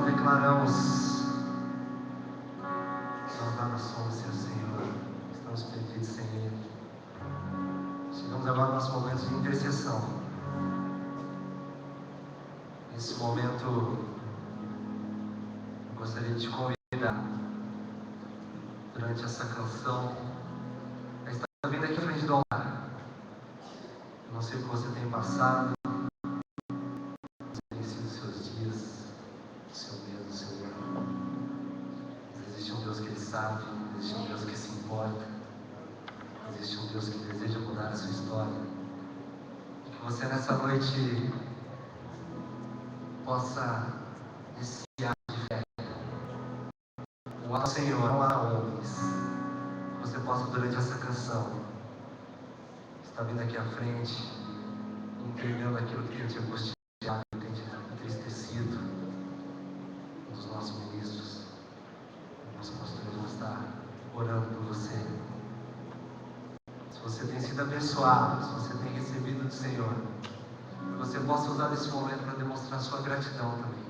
nós declaramos que nós nada somos sem o Senhor, estamos perdidos sem Ele. Chegamos agora ao nosso momento de intercessão. Nesse momento, eu gostaria de te convidar, durante essa canção, a estar vindo aqui à frente do altar. Eu não sei o que você tem passado, tem sido os seus dias, o seu medo, o seu erro. Mas existe um Deus que Ele sabe, existe um Deus que se importa, existe um Deus que deseja mudar a sua história. E que você nessa noite possa iniciar de fé. O ao Senhor, não há homens. Que você possa, durante essa canção, estar vindo aqui à frente, entregando aquilo que tem te angustiado, que tem te entristecido. Um dos nossos ministros, o nosso pastor, vai estar orando por você. Se você tem sido abençoado, se você tem recebido do Senhor, que você possa usar esse momento para demonstrar sua gratidão também.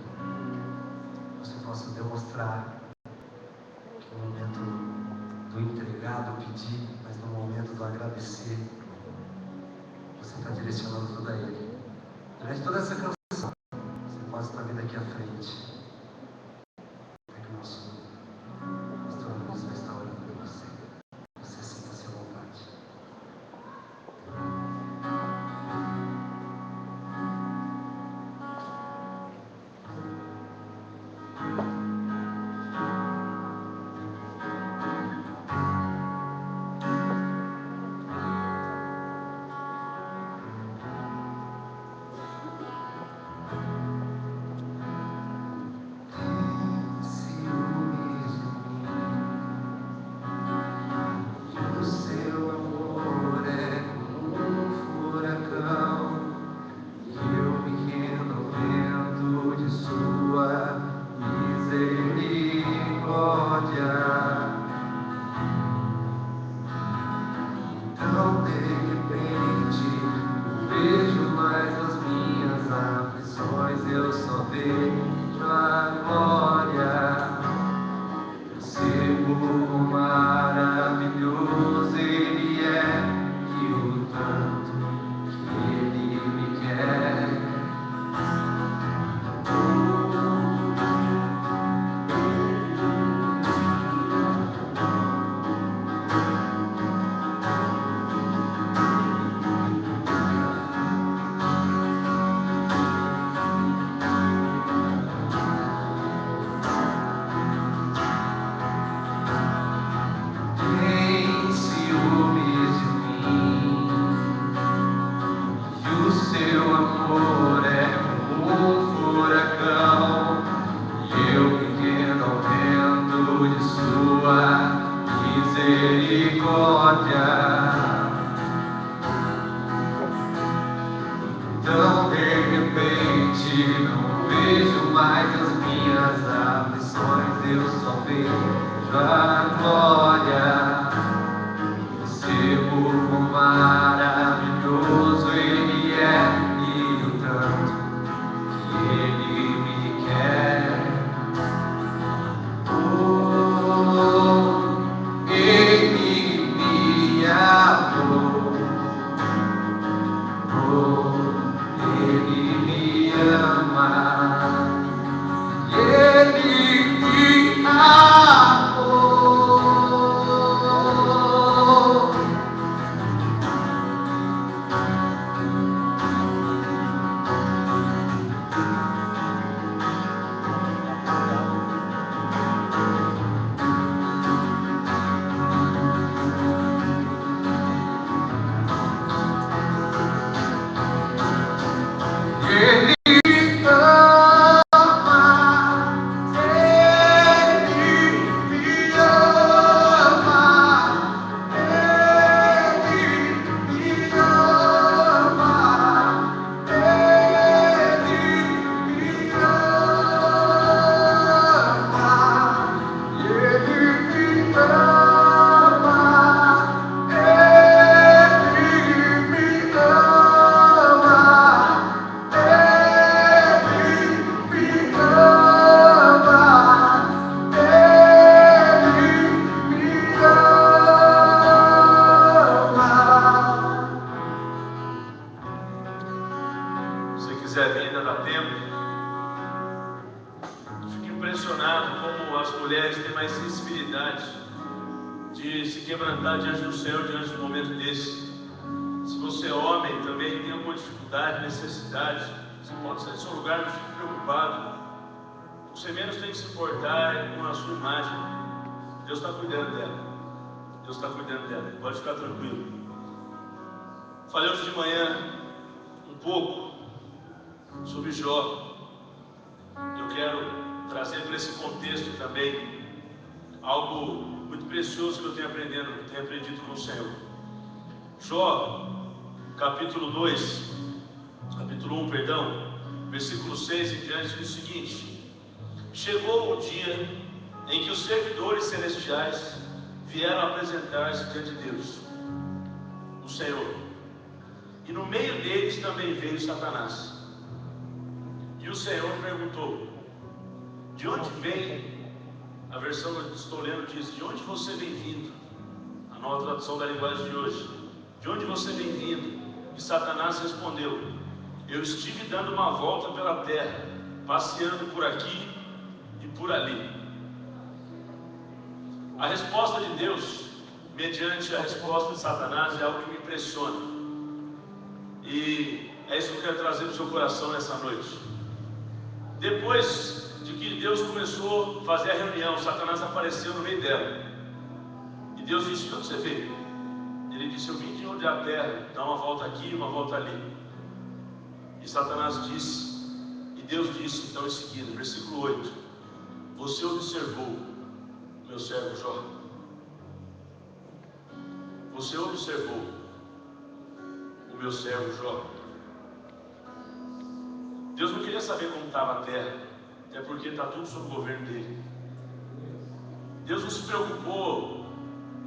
Que você possa demonstrar que no momento do entregar, do pedir, mas no momento do agradecer, você está direcionando tudo a Ele. Durante toda essa canção, você pode estar vindo aqui à frente. É que o nosso pastor Luiz vai estar orando por você. Você sinta-se à vontade. O seu amor é como um furacão, e eu me rendo ao vento de sua misericórdia. Então de repente não vejo mais as minhas aflições, eu só vejo a glória. Percebo quão maravilhoso Ele é, e o tanto que Ele me quer. Tem ciúmes de mim, e o seu amor é como um furacão, e eu me rendo ao vento de sua misericórdia. Então de repente não vejo mais as minhas aflições, eu só vejo a glória. Percebo quão maravilhoso Ele é, e o tanto que Ele me quer. Oh, Ele me amou. Oh, Ele me ama. Ele me amou. leva tempo. Fico impressionado como as mulheres têm mais sensibilidade de se quebrantar diante do Senhor, diante de um momento desse. Se você é homem também tem alguma dificuldade, necessidade, você pode sair do seu lugar, não fique preocupado. Você menos tem que se importar com a sua imagem. Deus está cuidando dela. Deus está cuidando dela. Pode ficar tranquilo. Falei hoje de manhã um pouco sobre Jó. Eu quero trazer para esse contexto também algo muito precioso que eu tenho aprendido com o Senhor. Jó, capítulo 1, versículo 6 em diante, diz o seguinte: chegou o dia em que os servidores celestiais vieram apresentar-se diante de Deus, o Senhor, e no meio deles também veio Satanás. E o Senhor perguntou: de onde vem? A versão que eu estou lendo diz: de onde você vem vindo? A nova tradução da linguagem de hoje: de onde você vem vindo? E Satanás respondeu: eu estive dando uma volta pela terra, passeando por aqui e por ali. A resposta de Deus, mediante a resposta de Satanás, é algo que me impressiona. E é isso que eu quero trazer para o seu coração nessa noite. Depois de que Deus começou a fazer a reunião, Satanás apareceu no meio dela. E Deus disse: de onde você veio? Ele disse: eu vim de rodear a terra, dar uma volta aqui e uma volta ali. E Satanás disse, e Deus disse então em seguida, versículo 8: você observou meu servo Jó. Você observou o meu servo Jó. Deus não queria saber como estava a terra, até porque está tudo sob o governo dele. Deus não se preocupou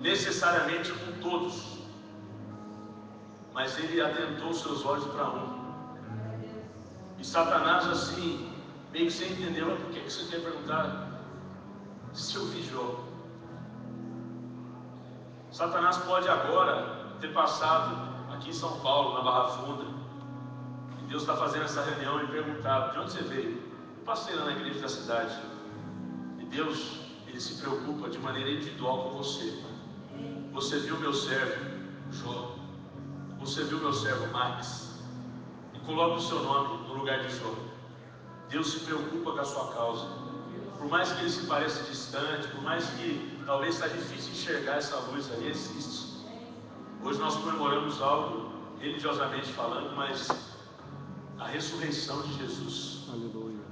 necessariamente com todos, mas ele atentou seus olhos para um. E Satanás, assim, meio que sem entender: por que você quer perguntar se eu vi Jó? Satanás pode agora ter passado aqui em São Paulo, na Barra Funda, e Deus está fazendo essa reunião e perguntado: de onde você veio? Eu passei lá na igreja da cidade. E Deus, ele se preocupa de maneira individual com você. Você viu meu servo Jó? Você viu meu servo Max? E coloca o seu nome no lugar de Jó. Deus se preocupa com a sua causa. Por mais que ele se pareça distante, por mais que talvez está difícil enxergar essa luz aí, existe. Hoje nós comemoramos algo religiosamente falando, mas a ressurreição de Jesus. Aleluia.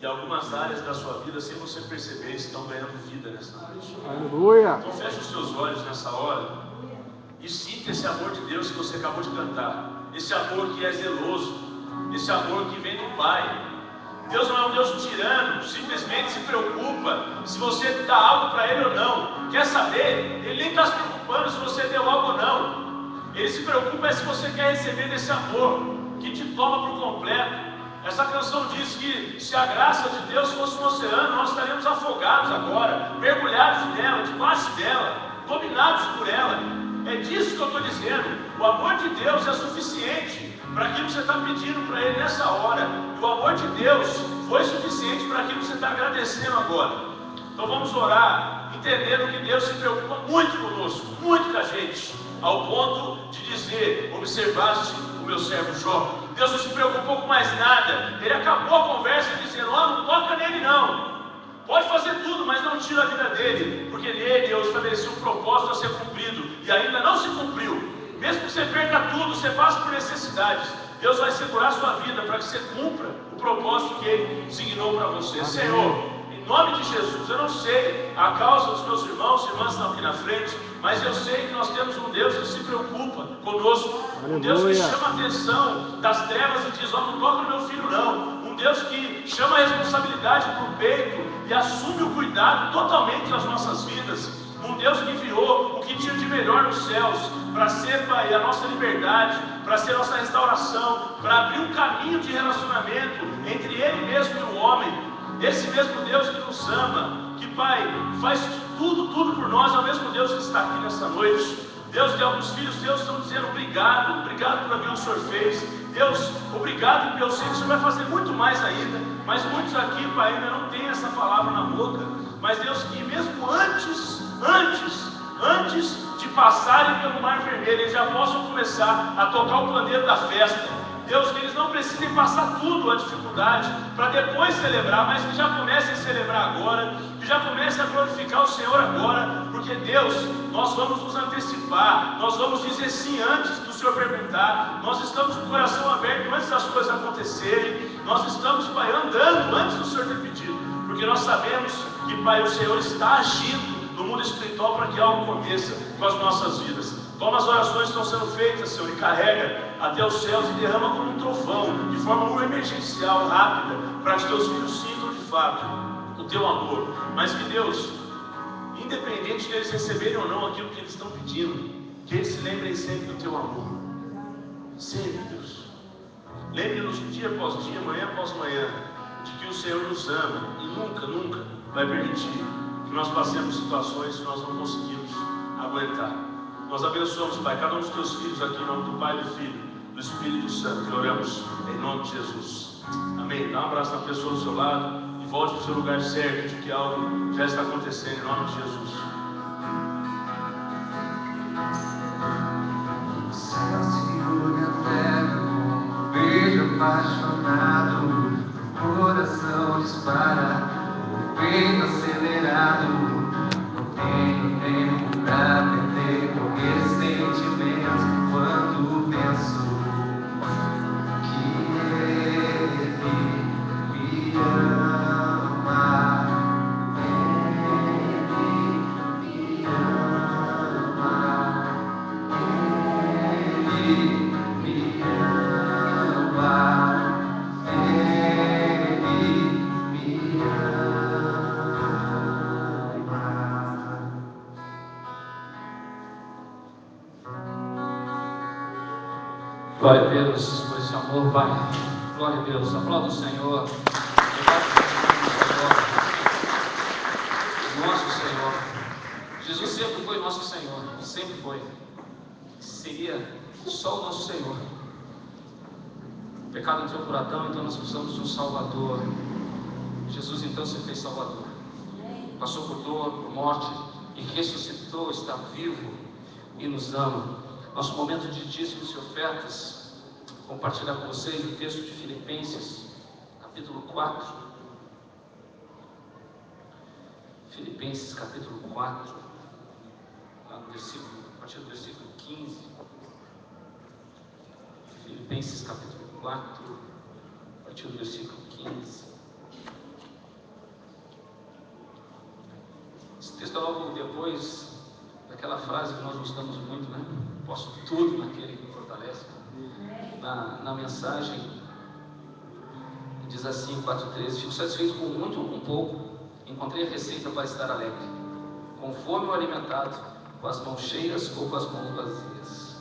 E algumas áreas da sua vida, sem você perceber, estão ganhando vida nessa noite. Aleluia. Então feche os seus olhos nessa hora e sinta esse amor de Deus que você acabou de cantar. Esse amor que é zeloso, esse amor que vem do Pai. Deus não é um Deus tirano, simplesmente se preocupa se você dá algo para Ele ou não. Quer saber? Ele nem está se preocupando se você deu algo ou não. Ele se preocupa se você quer receber desse amor que te toma por completo. Essa canção diz que se a graça de Deus fosse um oceano, nós estaríamos afogados agora, mergulhados nela, debaixo dela, dominados por ela. É disso que eu estou dizendo. O amor de Deus é suficiente para aquilo que você está pedindo para Ele nessa hora. E o amor de Deus foi suficiente para aquilo que você está agradecendo agora. Então vamos orar, entendendo que Deus se preocupa muito conosco, muito com a gente, ao ponto de dizer: observaste o meu servo Jó. Deus não se preocupou com mais nada. Ele acabou a conversa dizendo: não toca nele não. Pode fazer tudo, mas não tira a vida dele, porque nele eu estabeleci um propósito a ser cumprido, e ainda não se cumpriu. Mesmo que você perca tudo, você passe por necessidades, Deus vai segurar a sua vida para que você cumpra o propósito que Ele designou para você. Amém. Senhor, em nome de Jesus, eu não sei a causa dos meus irmãos e irmãs que estão aqui na frente, mas eu sei que nós temos um Deus que se preocupa conosco. Aleluia. Um Deus que chama a atenção das trevas e diz: não toca no meu filho não. Um Deus que chama a responsabilidade para o peito e assume o cuidado totalmente das nossas vidas. Um Deus que enviou o que tinha de melhor nos céus para ser, Pai, a nossa liberdade, para ser a nossa restauração, para abrir um caminho de relacionamento entre Ele mesmo e o homem. Esse mesmo Deus que nos ama, que, Pai, faz tudo por nós, é o mesmo Deus que está aqui nessa noite. Deus, tem alguns filhos teus estão dizendo obrigado, obrigado por aquilo que o Senhor fez. Deus, obrigado, porque eu sei que o Senhor vai fazer muito mais ainda. Mas muitos aqui, Pai, ainda não tem essa palavra na boca. Mas Deus, que mesmo antes de passarem pelo Mar Vermelho, eles já possam começar a tocar o pandeiro da festa. Deus, que eles não precisem passar tudo a dificuldade para depois celebrar, mas que já comecem a celebrar agora, que já comecem a glorificar o Senhor agora, porque Deus, nós vamos nos antecipar, nós vamos dizer sim antes do Senhor perguntar, nós estamos com o coração aberto antes das coisas acontecerem, nós estamos, Pai, andando antes do Senhor ter pedido, porque nós sabemos que, Pai, o Senhor está agindo no mundo espiritual para que algo aconteça com as nossas vidas. Toma as orações que estão sendo feitas, Senhor, e carrega até os céus e derrama como um trovão, de forma emergencial, rápida, para que os teus filhos sintam de fato o teu amor. Mas que Deus, independente de eles receberem ou não aquilo que eles estão pedindo, que eles se lembrem sempre do teu amor. Sempre, Deus. Lembre-nos dia após dia, manhã após manhã, de que o Senhor nos ama e nunca, nunca vai permitir que nós passemos situações que nós não conseguimos aguentar. Nós abençoamos, Pai, cada um dos teus filhos aqui, em nome do Pai, do Filho, do Espírito Santo, e oramos em nome de Jesus. Amém. Dá um abraço na pessoa do seu lado e volte para o seu lugar certo, de que algo já está acontecendo, em nome de Jesus. O céu segura a terra como um beijo apaixonado, o coração dispara, o peito acelerado. Não tenho tempo pra perder qualquer sentimento quando penso que ele me ama. Ele me ama. Ele me ama. Ele me ama. Glória a Deus por esse amor, Pai. Glória a Deus. Aplauda o Senhor. Nosso Senhor. Jesus sempre foi nosso Senhor. Sempre foi. Seria só o nosso Senhor. O pecado entrou por Adão, então nós precisamos de um Salvador. Jesus então se fez Salvador. Passou por dor, por morte e ressuscitou, está vivo e nos ama. Nosso momento de dízimos e ofertas, compartilhar com vocês o texto de Filipenses, capítulo 4. Filipenses, capítulo 4, lá no versículo, a partir do versículo 15. Filipenses, capítulo 4, a partir do versículo 15. Esse texto é logo depois daquela frase que nós gostamos muito, né? Posso tudo naquele que me fortalece. Na mensagem diz assim, 4:13: fico satisfeito com muito ou com pouco, encontrei a receita para estar alegre, com fome ou alimentado, com as mãos cheias ou com as mãos vazias.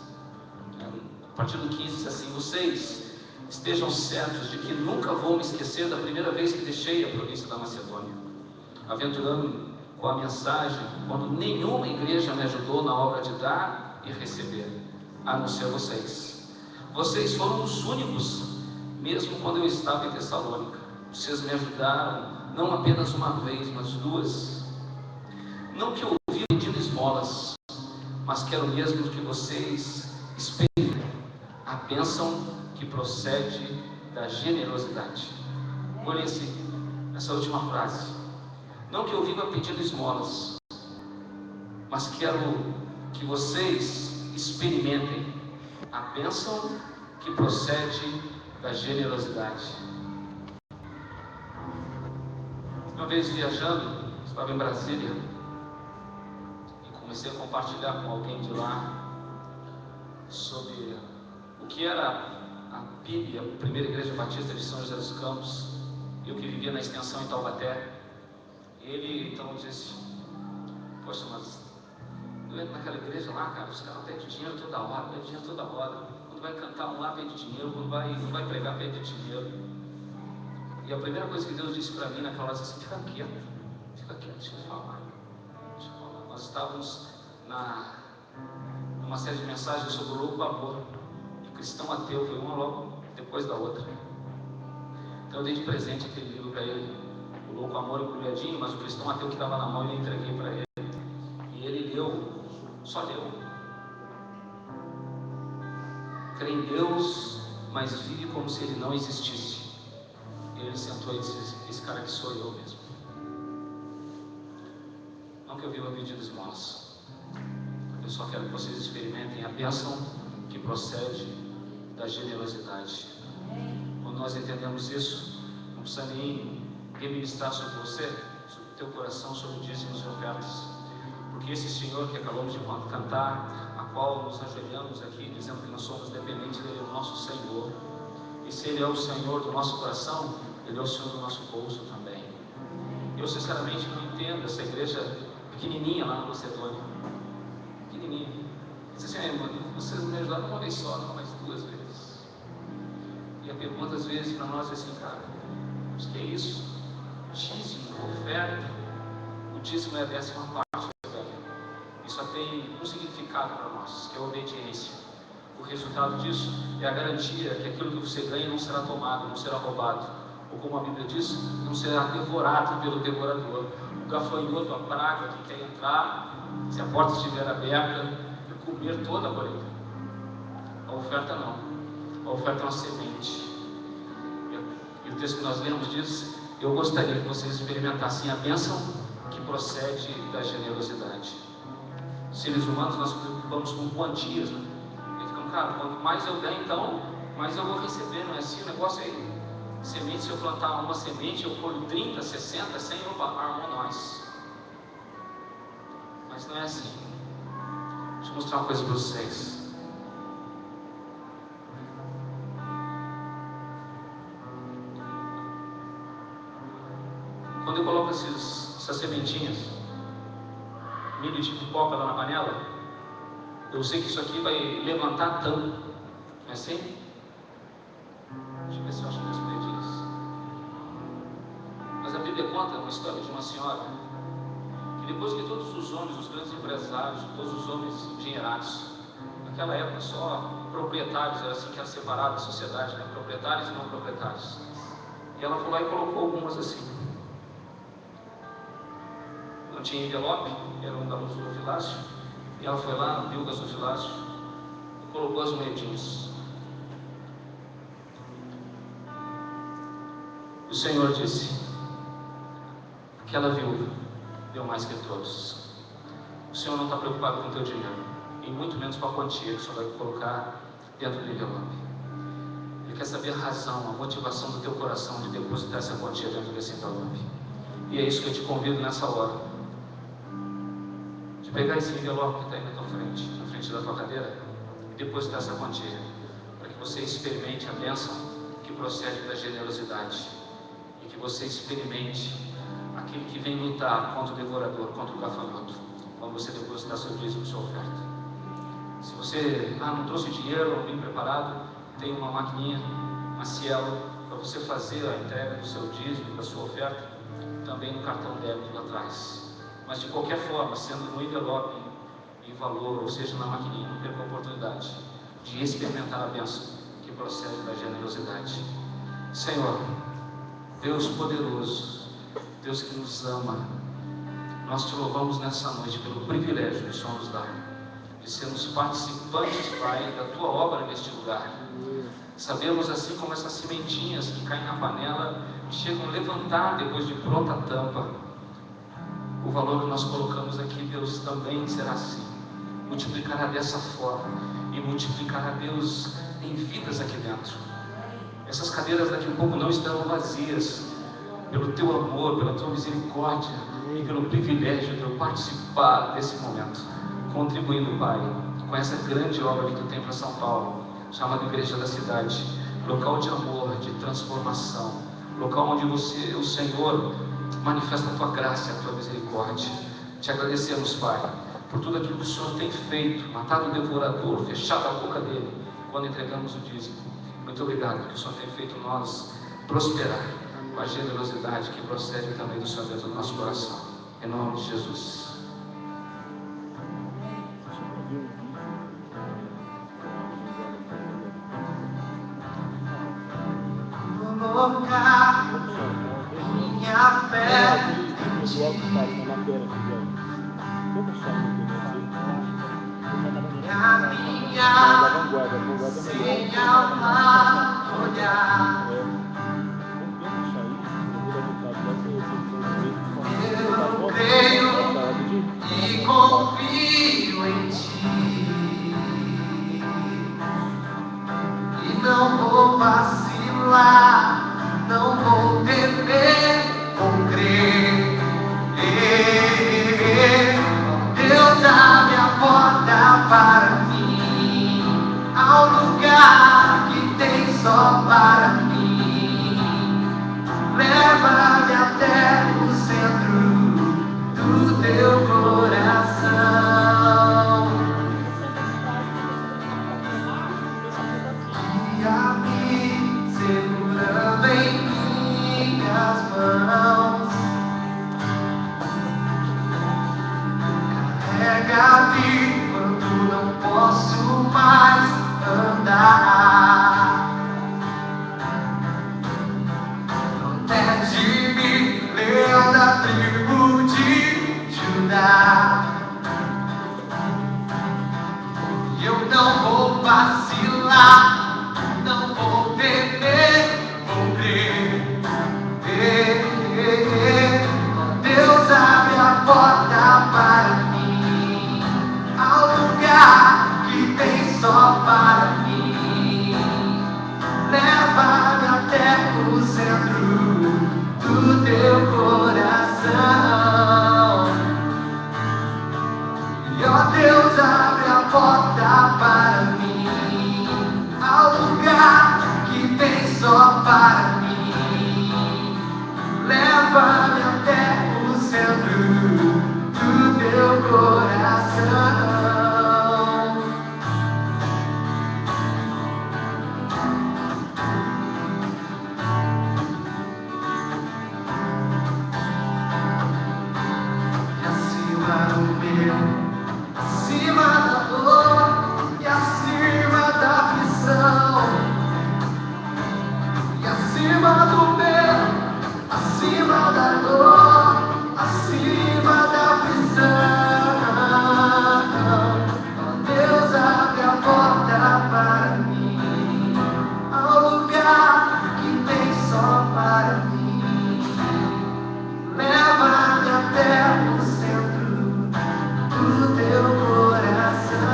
A partir do 15 diz assim: vocês estejam certos de que nunca vou me esquecer da primeira vez que deixei a província da Macedônia, aventurando com a mensagem, quando nenhuma igreja me ajudou na obra de dar e receber, a não ser vocês. Vocês foram os únicos, mesmo quando eu estava em Tessalônica. Vocês me ajudaram, não apenas uma vez, mas duas. Não que eu ouvi pedindo esmolas, mas quero mesmo que vocês experimentem a bênção que procede da generosidade. Olhem essa última frase. Não que eu viva pedindo esmolas, mas quero que vocês experimentem a bênção que procede da generosidade. Uma vez viajando, estava em Brasília e comecei a compartilhar com alguém de lá sobre o que era a PIB, a Primeira Igreja Batista de São José dos Campos. Eu que vivia na extensão em Taubaté. Ele então disse: poxa, mas eu entro naquela igreja lá, cara, os caras pedem dinheiro toda hora, pedem dinheiro toda hora. Quando vai cantar um lá, pede dinheiro, quando vai pregar, pede dinheiro. E a primeira coisa que Deus disse para mim naquela hora, assim: fica quieto, deixa eu falar. Nós estávamos uma série de mensagens sobre o louco amor. E cristão ateu foi uma logo depois da outra. Então eu dei de presente aquele livro para ele, O Louco Amor Embrulhadinho, mas o cristão ateu que estava na mão eu entreguei para ele. E ele leu, só leu. Crê em Deus, mas vive como se ele não existisse. E ele sentou e disse: esse cara aqui sou eu mesmo. Não que eu viva pedindo esmolas. Eu só quero que vocês experimentem a bênção que procede da generosidade. Quando nós entendemos isso, não precisa nem ministrar sobre você, sobre o teu coração, sobre dízimos e ofertas. Porque esse Senhor que acabamos de cantar, a qual nos ajoelhamos aqui, dizendo que nós somos dependentes dele, é o nosso Senhor. E se ele é o Senhor do nosso coração, ele é o Senhor do nosso bolso também. Eu sinceramente não entendo essa igreja pequenininha lá na Macedônia. Pequenininha. Diz assim: irmão, vocês me ajudaram uma vez só, não mais 2 vezes. E a pergunta às vezes para nós é assim: cara, mas que é isso? Dízimo, oferta. O dízimo é a 10ª parte, velho. E só tem um significado para nós, que é a obediência. O resultado disso é a garantia que aquilo que você ganha não será tomado, não será roubado. Ou como a Bíblia diz, não será devorado pelo devorador. O gafanhoto, a praga que quer entrar, se a porta estiver aberta, e comer toda a colheita. A oferta não. A oferta é uma semente. E o texto que nós lemos diz: eu gostaria que vocês experimentassem a bênção que procede da generosidade. Seres humanos, nós nos preocupamos com quantias, né? E ficamos: cara, quanto mais eu ganho, então mais eu vou receber. Não é assim o negócio aí? Semente, se eu plantar uma semente, eu colho 30, 60, 100, opa, armou nós. Mas não é assim. Deixa eu mostrar uma coisa para vocês. Quando eu coloco essas sementinhas, milho de pipoca lá na panela, eu sei que isso aqui vai levantar a tampa. Não é assim? Deixa eu ver se eu acho minhas predinhas. Mas a Bíblia conta uma história de uma senhora que depois que todos os homens, os grandes empresários, todos os homens endinheirados, naquela época só proprietários, era assim que era separada a sociedade, né? Proprietários e não proprietários. E ela foi lá e colocou algumas assim. Não tinha envelope, era um gasofilácio. E ela foi lá, abriu o gasofilácio e colocou as moedinhas. O Senhor disse: aquela viúva deu mais que todos. O Senhor não está preocupado com o teu dinheiro, e muito menos com a quantia que o Senhor vai colocar dentro do envelope. Ele quer saber a razão, a motivação do teu coração de depositar essa quantia dentro desse envelope. E é isso que eu te convido nessa hora, de pegar esse envelope que está aí na tua frente, na frente da tua cadeira, e depositar essa quantia, para que você experimente a bênção que procede da generosidade, e que você experimente aquele que vem lutar contra o devorador, contra o gafanhoto, quando você depositar seu dízimo, sua oferta. Se você não trouxe dinheiro, não vem preparado, tem uma maquininha, uma Cielo, para você fazer a entrega do seu dízimo, da sua oferta, também no cartão débito lá atrás. Mas de qualquer forma, sendo no envelope, em valor, ou seja, na maquininha, não perca a oportunidade de experimentar a bênção que procede da generosidade. Senhor, Deus poderoso, Deus que nos ama, nós te louvamos nessa noite pelo privilégio que o Senhor nos dá de sermos participantes, Pai, da tua obra neste lugar. Sabemos, assim como essas sementinhas que caem na panela e chegam a levantar depois de pronta a tampa, o valor que nós colocamos aqui, Deus, também será assim. Multiplicará dessa forma e multiplicará, Deus, em vidas aqui dentro. Essas cadeiras daqui a pouco não estarão vazias, pelo teu amor, pela tua misericórdia e pelo privilégio de eu participar desse momento, contribuindo, Pai, com essa grande obra que tu tem para São Paulo, chamada Igreja da Cidade, local de amor, de transformação, local onde você, o Senhor, manifesta a tua graça e a tua misericórdia. Te agradecemos, Pai, por tudo aquilo que o Senhor tem feito, matado o devorador, fechado a boca dele, quando entregamos o dízimo. Muito obrigado, porque o Senhor tem feito nós prosperar com a generosidade que procede também do Senhor dentro do nosso coração. Em nome de Jesus. fé em ti. Caminhar sem amargulhar. Eu creio e confio em ti. E não vou vacilar, não vou temer, vou crer. Deus abre a porta para mim, ao lugar que tem só para mim. Leva-me até o centro do teu coração. Guia-me, segurando em minhas mãos. Carrega-me quando não posso mais andar. Protege-me, leão da tribo de Judá. Eu não vou vacilar, não vou temer, vou crer. Deus abre a porta para mim, ao lugar que tem só para mim. Leva-me até o centro do teu coração. E ó Deus, abre a porta para mim, ao lugar que tem só para mim. Leva-me até o centro do teu coração. E acima do meu, acima da dor e acima da aflição, e acima do medo, acima da dor, acima da aflição. Ó Deus, abre a porta para mim, ao lugar que tem só para mim. Leva-me até o centro do teu coração.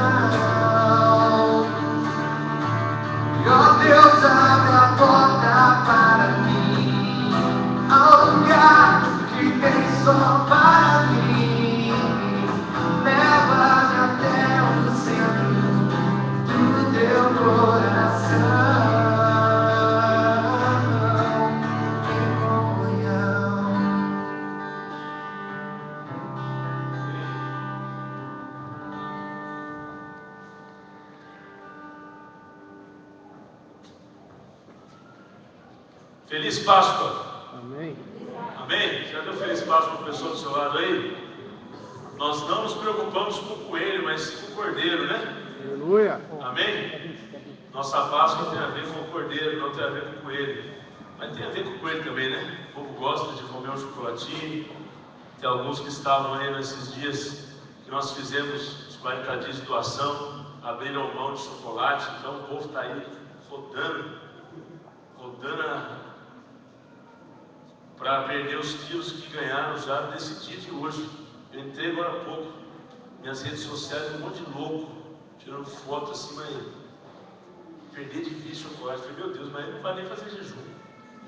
E ó Deus, abre a porta para mim, ao lugar que tem só para mim. Leva-me até o centro do teu coração. Em comunhão. Feliz Páscoa. Amém. Amém? Já deu feliz Páscoa para a pessoa do seu lado aí? Nós não nos preocupamos com o coelho, mas com o cordeiro, né? Aleluia. Amém? Nossa Páscoa tem a ver com o cordeiro, não tem a ver com o coelho. Mas tem a ver com o coelho também, né? O povo gosta de comer um chocolatinho. Tem alguns que estavam aí nesses dias que nós fizemos os 40 dias de doação, abriram mão de chocolate. Então o povo está aí rodando para perder os quilos que ganharam já desse dia de hoje. Eu entrei agora há pouco, minhas redes sociais, um monte de louco, tirando foto assim, mas perder de vista chocolate. Eu falei, meu Deus, mas não vai nem fazer jejum.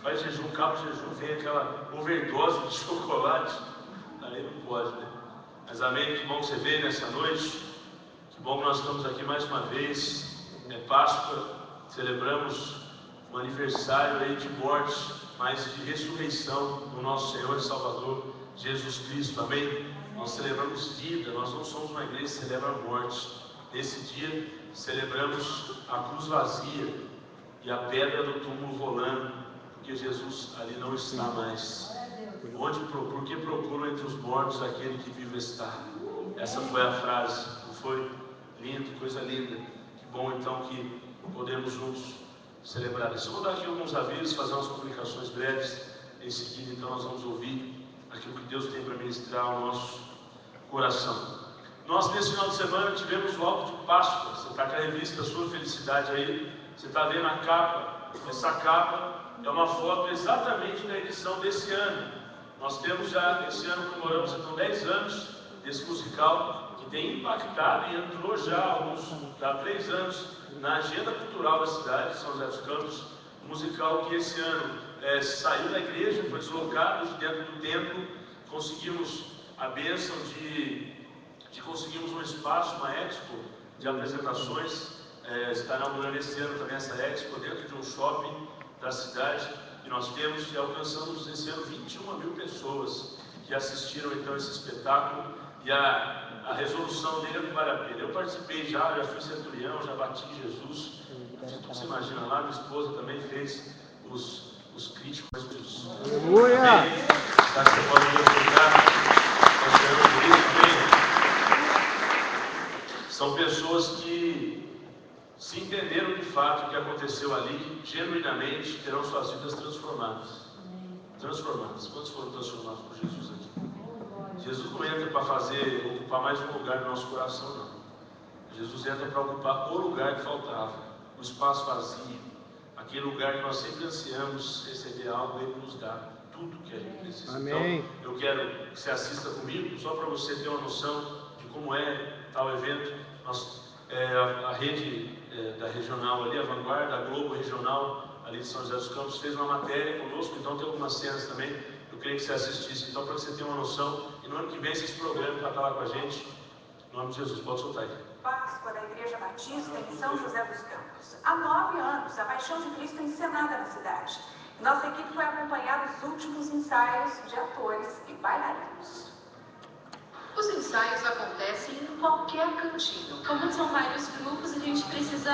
Faz jejum, acaba o jejum, vem aquela overdose de chocolate. Aí não pode, né? Mas amém, que bom que você veio nessa noite. Que bom que nós estamos aqui mais uma vez. É Páscoa, celebramos um aniversário aí de morte, mas de ressurreição do nosso Senhor e Salvador Jesus Cristo, amém? Nós celebramos vida, nós não somos uma igreja que celebra a morte. Nesse dia celebramos a cruz vazia e a pedra do túmulo rolando, porque Jesus ali não está mais. Porque procuram entre os mortos aquele que vive está. Essa foi a frase, não foi? Lindo, coisa linda. Que bom então que podemos juntos celebrar isso. Eu vou dar aqui alguns avisos, fazer umas comunicações breves. Em seguida, então, nós vamos ouvir aquilo que Deus tem para ministrar ao nosso coração. Nós, nesse final de semana, tivemos o Alto de Páscoa. Você está com a revista Sua Felicidade aí, você está vendo a capa. Essa capa é uma foto exatamente da edição desse ano. Nós temos já, esse ano comemoramos então 10 anos desse musical, que tem impactado e entrou já há 3 anos na agenda cultural da cidade de São José dos Campos. Um musical que esse ano saiu da igreja, foi deslocado de dentro do templo. Conseguimos a bênção de conseguirmos um espaço, uma expo de apresentações. Está inaugurando esse ano também essa expo dentro de um shopping da cidade. E nós temos e alcançamos esse ano 21 mil pessoas que assistiram então esse espetáculo. E a resolução dele é que vale a pena. Eu participei já fui centurião, já bati em Jesus. Você imagina lá, minha esposa também fez os críticos de Jesus. Aleluia! Tá, você pode me explicar? São pessoas que se entenderam de fato o que aconteceu ali, genuinamente terão suas vidas transformadas. Transformadas. Quantos foram transformados por Jesus aqui? Jesus não entra para ocupar mais um lugar no nosso coração, não. Jesus entra para ocupar o lugar que faltava, o espaço vazio, aquele lugar que nós sempre ansiamos receber algo, Ele nos dá tudo que a gente precisa. Amém. Então, eu quero que você assista comigo, só para você ter uma noção de como é tal evento. A rede da regional ali, a Vanguarda, a Globo Regional ali de São José dos Campos, fez uma matéria conosco, então tem algumas cenas também, eu queria que você assistisse, então, para você ter uma noção, e no ano que vem esse programa para estar lá com a gente, em nome de Jesus, pode soltar aí. Páscoa da Igreja Batista em São José dos Campos. Há 9 anos, a Paixão de Cristo é encenada na cidade. Nossa equipe foi acompanhar os últimos ensaios de atores e bailarinos. Os ensaios acontecem em qualquer cantinho. Como são vários grupos, a gente precisa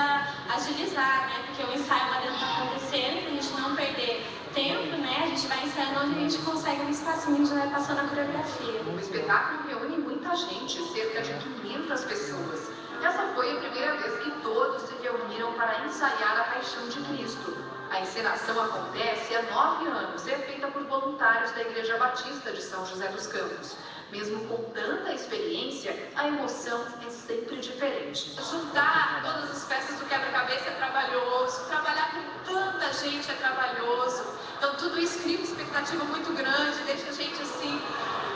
agilizar, né? Porque o ensaio lá dentro está acontecendo, para a gente não perder tempo, né? A gente vai ensaiando onde a gente consegue um espacinho, a gente vai passando a coreografia. O espetáculo reúne muita gente, cerca de 500 pessoas. Essa foi a primeira vez que todos se reuniram para ensaiar a Paixão de Cristo. A encenação acontece há 9 anos, é feita por voluntários da Igreja Batista de São José dos Campos. Mesmo com tanta experiência, a emoção é sempre diferente. Juntar todas as peças do quebra-cabeça é trabalhoso, trabalhar com tanta gente é trabalhoso. Então tudo isso cria uma expectativa muito grande, deixa a gente assim,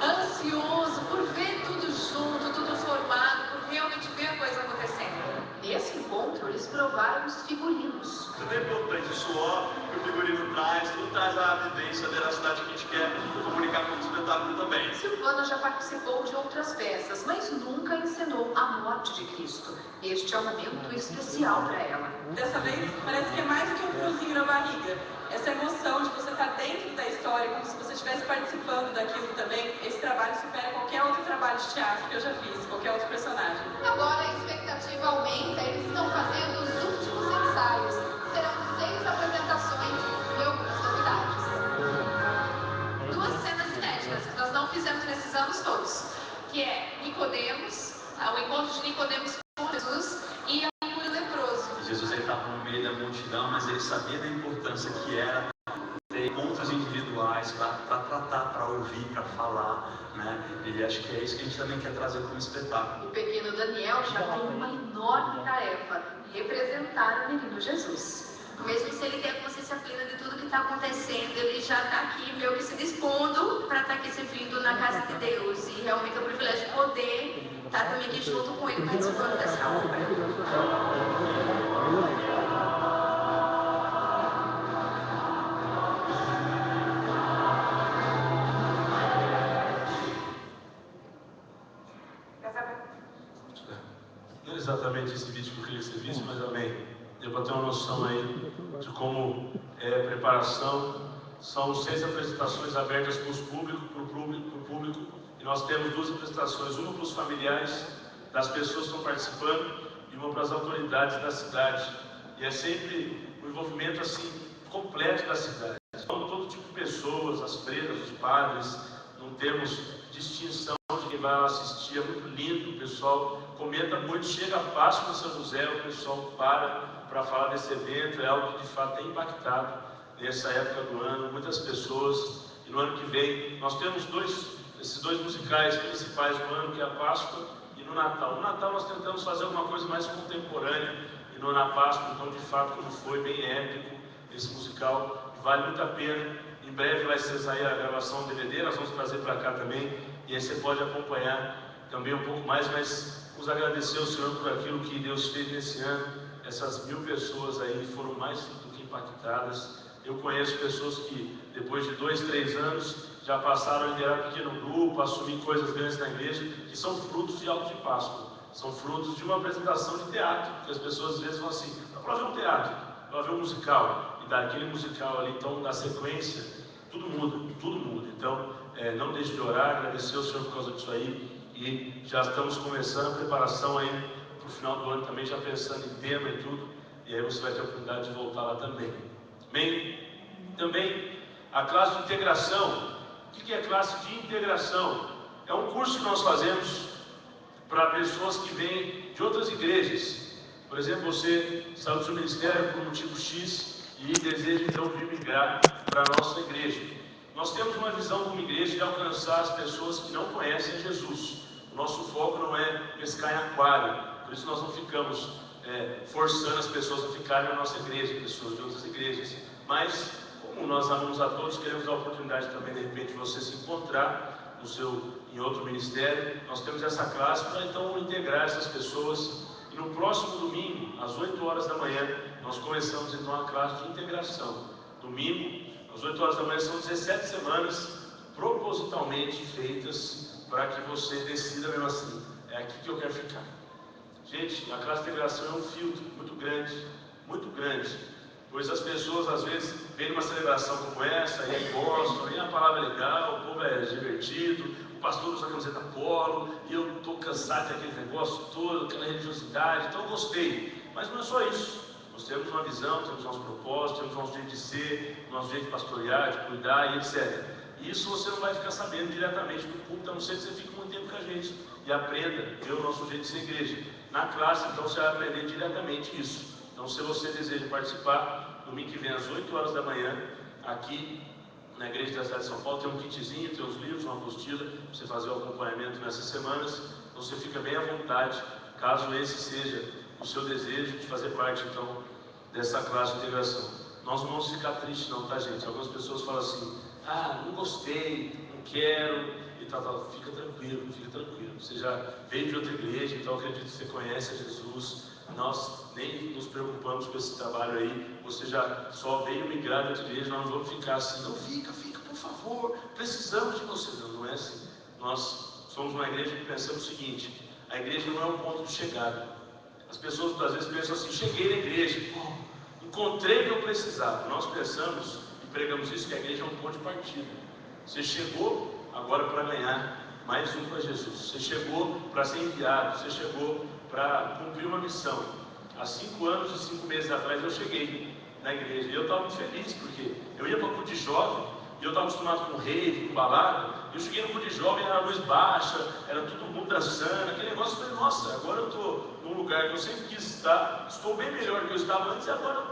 ansioso por ver tudo junto, tudo formado, por realmente ver a coisa acontecendo. Nesse encontro, eles provaram os figurinos. Também é importante o suor que o figurino traz, tudo traz a vivência, a veracidade que a gente quer comunicar com o espetáculo também. Silvana já participou de outras peças, mas nunca encenou a morte de Cristo. Este é um momento especial para ela. Dessa vez, parece que é mais do que um friozinho na barriga. Essa emoção de você estar dentro da história, como se você estivesse participando daquilo também, esse trabalho supera qualquer outro trabalho de teatro que eu já fiz, qualquer outro personagem. Agora a expectativa aumenta, eles estão fazendo os últimos ensaios. Serão 6 apresentações e algumas novidades. 2 cenas inéditas que nós não fizemos nesses anos todos, que é Nicodemos, o encontro de Nicodemos com Jesus e a cura leproso. Jesus estava no meio da multidão, mas ele sabia da importância que era ter encontros individuais para tratar, para ouvir, para falar, né? E acho que é isso que a gente também quer trazer como espetáculo. O pequeno Daniel já tem uma enorme tarefa: representar o menino Jesus. Mesmo se ele tem a consciência plena de tudo que está acontecendo, ele já está aqui meio que se dispondo para estar aqui servindo na casa de Deus. E realmente é um privilégio poder estar também aqui junto com ele participando dessa obra. Não é exatamente esse vídeo que eu queria que você visse, mas amém. Deu para ter uma noção aí de como é a preparação. São 6 apresentações abertas para o público, e nós temos 2 apresentações, uma para os familiares das pessoas que estão participando e uma para as autoridades da cidade. E é sempre um envolvimento assim completo da cidade. Então, todo tipo de pessoas, as freiras, os padres, não temos distinção de quem vai assistir, é muito lindo, o pessoal comenta muito, chega a Páscoa em São José, o pessoal para falar desse evento, é algo que de fato tem impactado nessa época do ano, muitas pessoas no ano que vem. Nós temos esses dois musicais principais no ano, que é a Páscoa e no Natal. No Natal nós tentamos fazer alguma coisa mais contemporânea, e na Páscoa, então, de fato, como foi bem épico esse musical, vale muito a pena. Em breve vai sair a gravação do DVD, nós vamos trazer para cá também, e aí você pode acompanhar também um pouco mais, mas vamos agradecer ao Senhor por aquilo que Deus fez nesse ano. Essas 1000 pessoas aí foram mais do que impactadas. Eu conheço pessoas que depois de 2, 3 anos já passaram a liderar um pequeno grupo, a assumir coisas grandes na igreja, que são frutos de algo de Páscoa, são frutos de uma apresentação de teatro, que as pessoas às vezes vão assim, para ver um teatro, para ver um musical, e daquele musical ali, então, da sequência, tudo muda, tudo muda. Então, não deixe de orar, agradecer ao Senhor por causa disso aí, e já estamos começando a preparação aí para o final do ano também, já pensando em tema e tudo, e aí você vai ter a oportunidade de voltar lá também. Amém? Também a classe de integração. O que é classe de integração? É um curso que nós fazemos para pessoas que vêm de outras igrejas. Por exemplo, você saiu do seu ministério por um motivo X e deseja então vir migrar para a nossa igreja. Nós temos uma visão como igreja de alcançar as pessoas que não conhecem Jesus. O nosso foco não é pescar em aquário, por isso nós não ficamos forçando as pessoas a ficarem na nossa igreja, pessoas de outras igrejas. Mas, como nós amamos a todos, queremos dar a oportunidade também, de repente, de você se encontrar em outro ministério. Nós temos essa classe para então integrar essas pessoas. E no próximo domingo, às 8 horas da manhã, nós começamos então a classe de integração. Domingo, às 8 horas da manhã, são 17 semanas propositalmente feitas para que você decida mesmo assim, é aqui que eu quero ficar. Gente, a classe de integração é um filtro muito grande, pois as pessoas às vezes vêm numa celebração como essa, e aí gostam, e a palavra é legal, o povo é divertido, o pastor usa a camiseta polo, e eu estou cansado daquele negócio todo, aquela religiosidade, então eu gostei. Mas não é só isso. Nós temos uma visão, temos nosso propósito, temos nosso jeito de ser, nosso jeito de pastorear, de cuidar e etc. E isso você não vai ficar sabendo diretamente do púlpito, a não ser que você fique muito tempo com a gente e aprenda, ver o nosso jeito de ser igreja. Na classe, então, você vai aprender diretamente isso. Então, se você deseja participar, domingo que vem às 8 horas da manhã, aqui na igreja da cidade de São Paulo, tem um kitzinho, tem uns livros, uma apostila, para você fazer o acompanhamento nessas semanas. Então, você fica bem à vontade, caso esse seja o seu desejo de fazer parte, então, dessa classe de integração. Nós não vamos ficar tristes não, tá, gente? Algumas pessoas falam assim, não gostei, não quero, e tal. Fica tranquilo. Você já veio de outra igreja, então acredito que você conhece a Jesus. Nós nem nos preocupamos com esse trabalho aí. Você já só veio migrar de outra igreja, nós não vamos ficar assim, não, fica, por favor, precisamos de você. Não é assim. Nós somos uma igreja que pensamos o seguinte, a igreja não é um ponto de chegada. As pessoas às vezes pensam assim, cheguei na igreja, encontrei o que eu precisava. Nós pensamos e pregamos isso, que a igreja é um ponto de partida. Você chegou agora para ganhar mais um para Jesus. Você chegou para ser enviado, você chegou para cumprir uma missão. Há 5 anos e 5 meses atrás eu cheguei na igreja e eu estava muito feliz, porque eu ia para o culto de jovem e eu estava acostumado com rave, com balada. Eu cheguei no culto de jovem, era a luz baixa, era todo mundo dançando, aquele negócio. Eu falei, nossa, agora eu estou num lugar que eu sempre quis estar, estou bem melhor do que eu estava antes e agora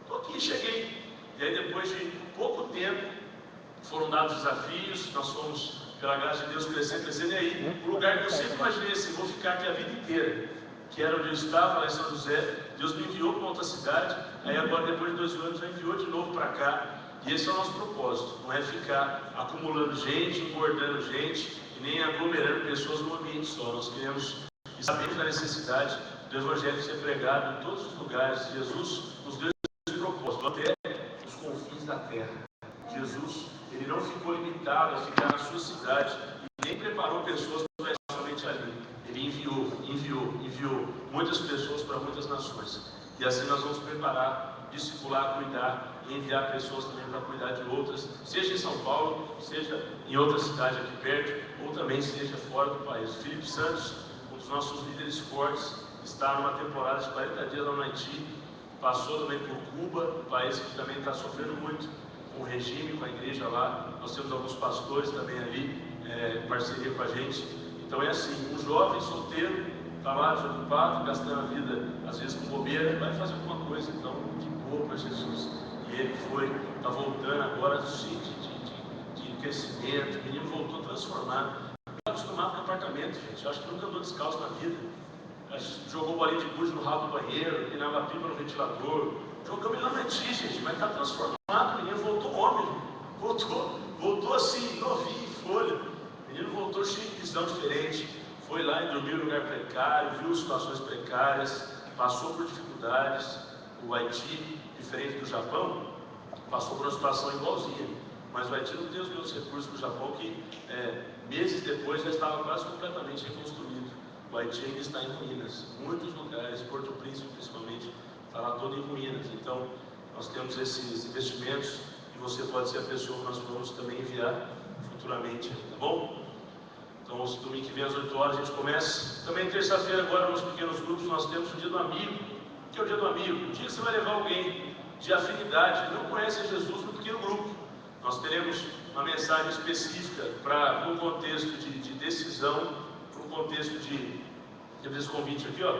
estou aqui, cheguei. E aí depois de pouco tempo foram dados desafios, nós fomos, pela graça de Deus, crescendo, e aí o lugar que eu sempre imaginei assim, vou ficar aqui a vida inteira, que era onde eu estava, lá em São José. Deus me enviou para uma outra cidade, aí agora depois de 2 anos já enviou de novo para cá, e esse é o nosso propósito, não é ficar acumulando gente, engordando gente, e nem aglomerando pessoas num ambiente só. Nós queremos e sabemos da necessidade do Evangelho ser pregado em todos os lugares. Jesus nos deu esse propósito, até os confins da terra. Jesus, ele não ficou limitado a ficar na sua cidade e nem preparou pessoas para estar somente ali. Ele enviou muitas pessoas para muitas nações. E assim nós vamos preparar, discipular, cuidar e enviar pessoas também para cuidar de outras, seja em São Paulo, seja em outra cidade aqui perto, ou também seja fora do país. O Felipe Santos, um dos nossos líderes fortes, está numa temporada de 40 dias lá no Haiti, passou também por Cuba, um país que também está sofrendo muito com o regime, com a igreja lá. Nós temos alguns pastores também ali, em parceria com a gente. Então é assim, um jovem solteiro está lá desocupado, gastando a vida às vezes com bobeira, vai fazer alguma coisa então de boa para Jesus. E ele está voltando agora cheio de crescimento, o menino voltou transformado. Eu acostumado com apartamento, gente. Eu acho que nunca andou descalço na vida. Jogou bolinha de gude no ralo do banheiro, empinava pipa no ventilador. Jogamos ele lá na tia, gente, mas está transformado. O menino voltou homem. Voltou assim, novinho, em folha. O menino voltou cheio de visão diferente. Foi lá e dormiu em lugar precário, viu situações precárias, passou por dificuldades. O Haiti, diferente do Japão, passou por uma situação igualzinha. Mas o Haiti não tem os mesmos recursos do Japão, que meses depois já estava quase completamente reconstruído. O Haiti ainda está em ruínas. Muitos lugares, Porto Príncipe principalmente, está lá todo em ruínas. Então, nós temos esses investimentos e você pode ser a pessoa que nós vamos também enviar futuramente, tá bom? Então, domingo que vem às 8 horas a gente começa. Também terça-feira agora nos pequenos grupos nós temos o dia do amigo. O que é o dia do amigo? O dia que você vai levar alguém de afinidade que não conhece Jesus no pequeno grupo. Nós teremos uma mensagem específica para um contexto de decisão, para um contexto de esse convite aqui, ó,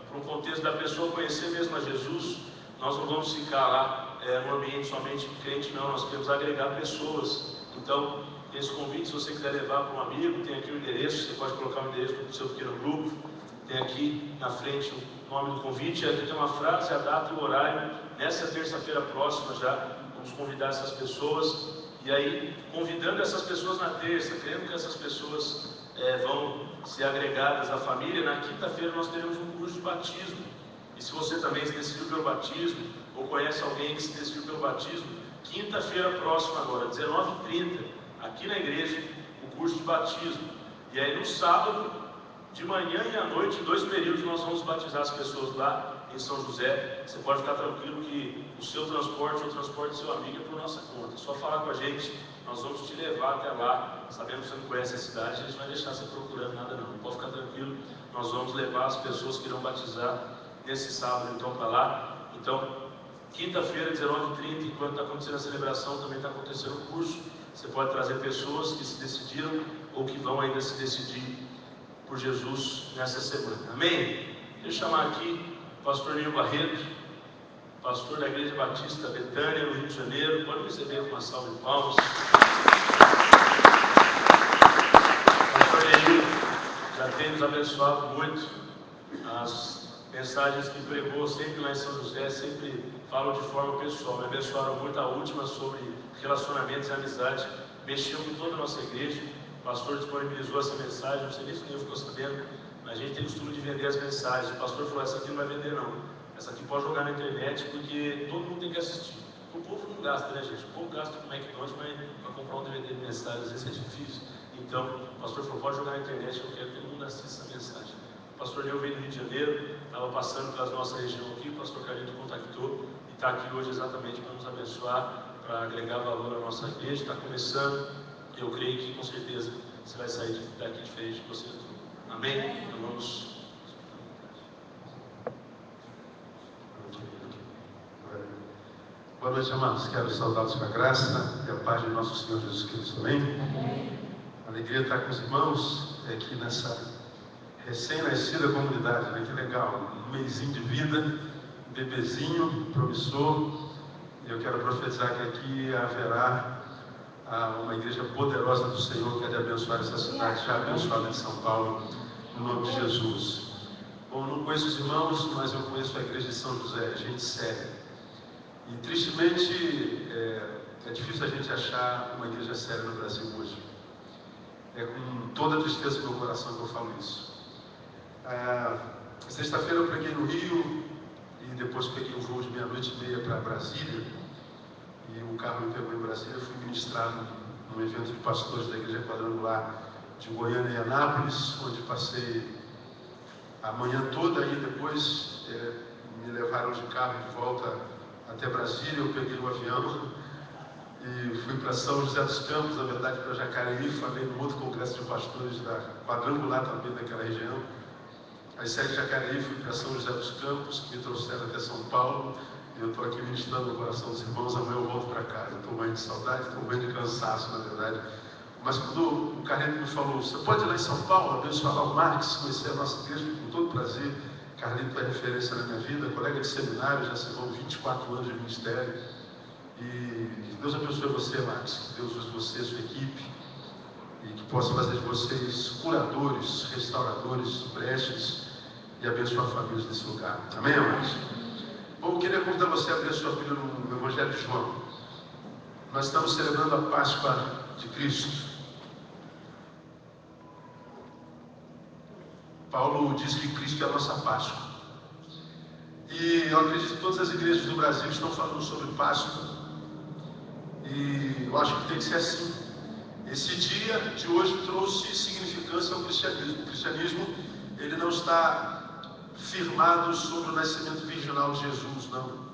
para um contexto da pessoa conhecer mesmo a Jesus. Nós não vamos ficar lá no ambiente somente crente, não. Nós queremos agregar pessoas. Então, esse convite, se você quiser levar para um amigo, tem aqui o endereço, você pode colocar o endereço do seu pequeno grupo, tem aqui na frente o nome do convite, aqui tem uma frase, a data e o horário. Nessa terça-feira próxima já vamos convidar essas pessoas, e aí convidando essas pessoas na terça, crendo que essas pessoas vão ser agregadas à família. Na quinta-feira nós teremos um curso de batismo, e se você também se decidiu pelo batismo, ou conhece alguém que se decidiu pelo batismo, quinta-feira próxima agora, 19h30, aqui na igreja, o curso de batismo. E aí no sábado, de manhã e à noite, em 2 períodos, nós vamos batizar as pessoas lá em São José. Você pode ficar tranquilo que o seu transporte ou o transporte do seu amigo é por nossa conta. É só falar com a gente, nós vamos te levar até lá. Sabendo que você não conhece a cidade, a gente não vai deixar você procurando nada não. Pode ficar tranquilo, nós vamos levar as pessoas que irão batizar nesse sábado então para lá. Então, quinta-feira, 19h30, enquanto está acontecendo a celebração, também está acontecendo o curso. Você pode trazer pessoas que se decidiram ou que vão ainda se decidir por Jesus nessa semana. Amém? Deixa eu chamar aqui o pastor Nil Barreto, pastor da Igreja Batista Betânia, no Rio de Janeiro. Pode me receber com uma salva de palmas. Pastor Nil já tem nos abençoado muito. As mensagens que pregou sempre lá em São José, sempre falam de forma pessoal. Me abençoaram muito. A última sobre relacionamentos e amizade mexeu com toda a nossa igreja. O pastor disponibilizou essa mensagem, não sei nem se o Nil ficou sabendo, mas a gente tem costume de vender as mensagens. O pastor falou, essa aqui não vai vender não, essa aqui pode jogar na internet, porque todo mundo tem que assistir. O povo não gasta, né, gente? O povo gasta com McDonald's, mas para comprar um DVD de mensagem às vezes é difícil. Então, o pastor falou, pode jogar na internet, eu quero que todo mundo assista essa mensagem. O pastor Nil veio do Rio de Janeiro, estava passando pela nossa região aqui, o pastor Carlito contactou e está aqui hoje exatamente para nos abençoar, para agregar valor à nossa igreja. Está começando, e eu creio que com certeza você vai sair daqui diferente que você entrou. Amém? Então vamos. Boa noite, amados. Quero saudá-los com a graça e a paz de nosso Senhor Jesus Cristo. Amém? Alegria estar com os irmãos aqui nessa recém-nascida comunidade, né? Que legal, um mesinho de vida, bebezinho, promissor. E eu quero profetizar que aqui haverá uma igreja poderosa do Senhor que é de abençoar essa cidade, já abençoada de São Paulo, no nome de Jesus. Bom, não conheço os irmãos, mas eu conheço a igreja de São José, gente séria. E tristemente é difícil a gente achar uma igreja séria no Brasil hoje. É com toda a tristeza do meu coração que eu falo isso. Sexta-feira eu preguei no Rio e depois peguei um voo de 00h30 para Brasília, e o carro me pegou em Brasília. Eu fui ministrar num evento de pastores da Igreja Quadrangular de Goiânia e Anápolis, onde passei a manhã toda, e depois me levaram de carro de volta até Brasília. Eu peguei o avião e fui para São José dos Campos, na verdade para Jacareí. Falei no outro congresso de pastores da Quadrangular também daquela região. Aí saí de Jacareí, fui para São José dos Campos, que me trouxeram até São Paulo, e eu estou aqui ministrando no coração dos irmãos. Amanhã eu volto para casa. Estou morrendo de saudade, estou morrendo de cansaço, na verdade. Mas quando o Carlito me falou, você pode ir lá em São Paulo, abençoar lá o Marques, conhecer a nossa igreja, com todo prazer. Carlito é referência na minha vida, colega de seminário, já se vão 24 anos de ministério. E que Deus abençoe você, Max. Que Deus use você, sua equipe. E que possa fazer de vocês curadores, restauradores, brechas e abençoar famílias desse lugar. Amém, amados? Bom, eu queria convidar você a abrir a sua Bíblia no Evangelho de João. Nós estamos celebrando a Páscoa de Cristo. Paulo diz que Cristo é a nossa Páscoa. E eu acredito que todas as igrejas do Brasil estão falando sobre Páscoa. E eu acho que tem que ser assim. Esse dia de hoje trouxe significância ao cristianismo. O cristianismo, ele não está firmado sobre o nascimento virginal de Jesus, não.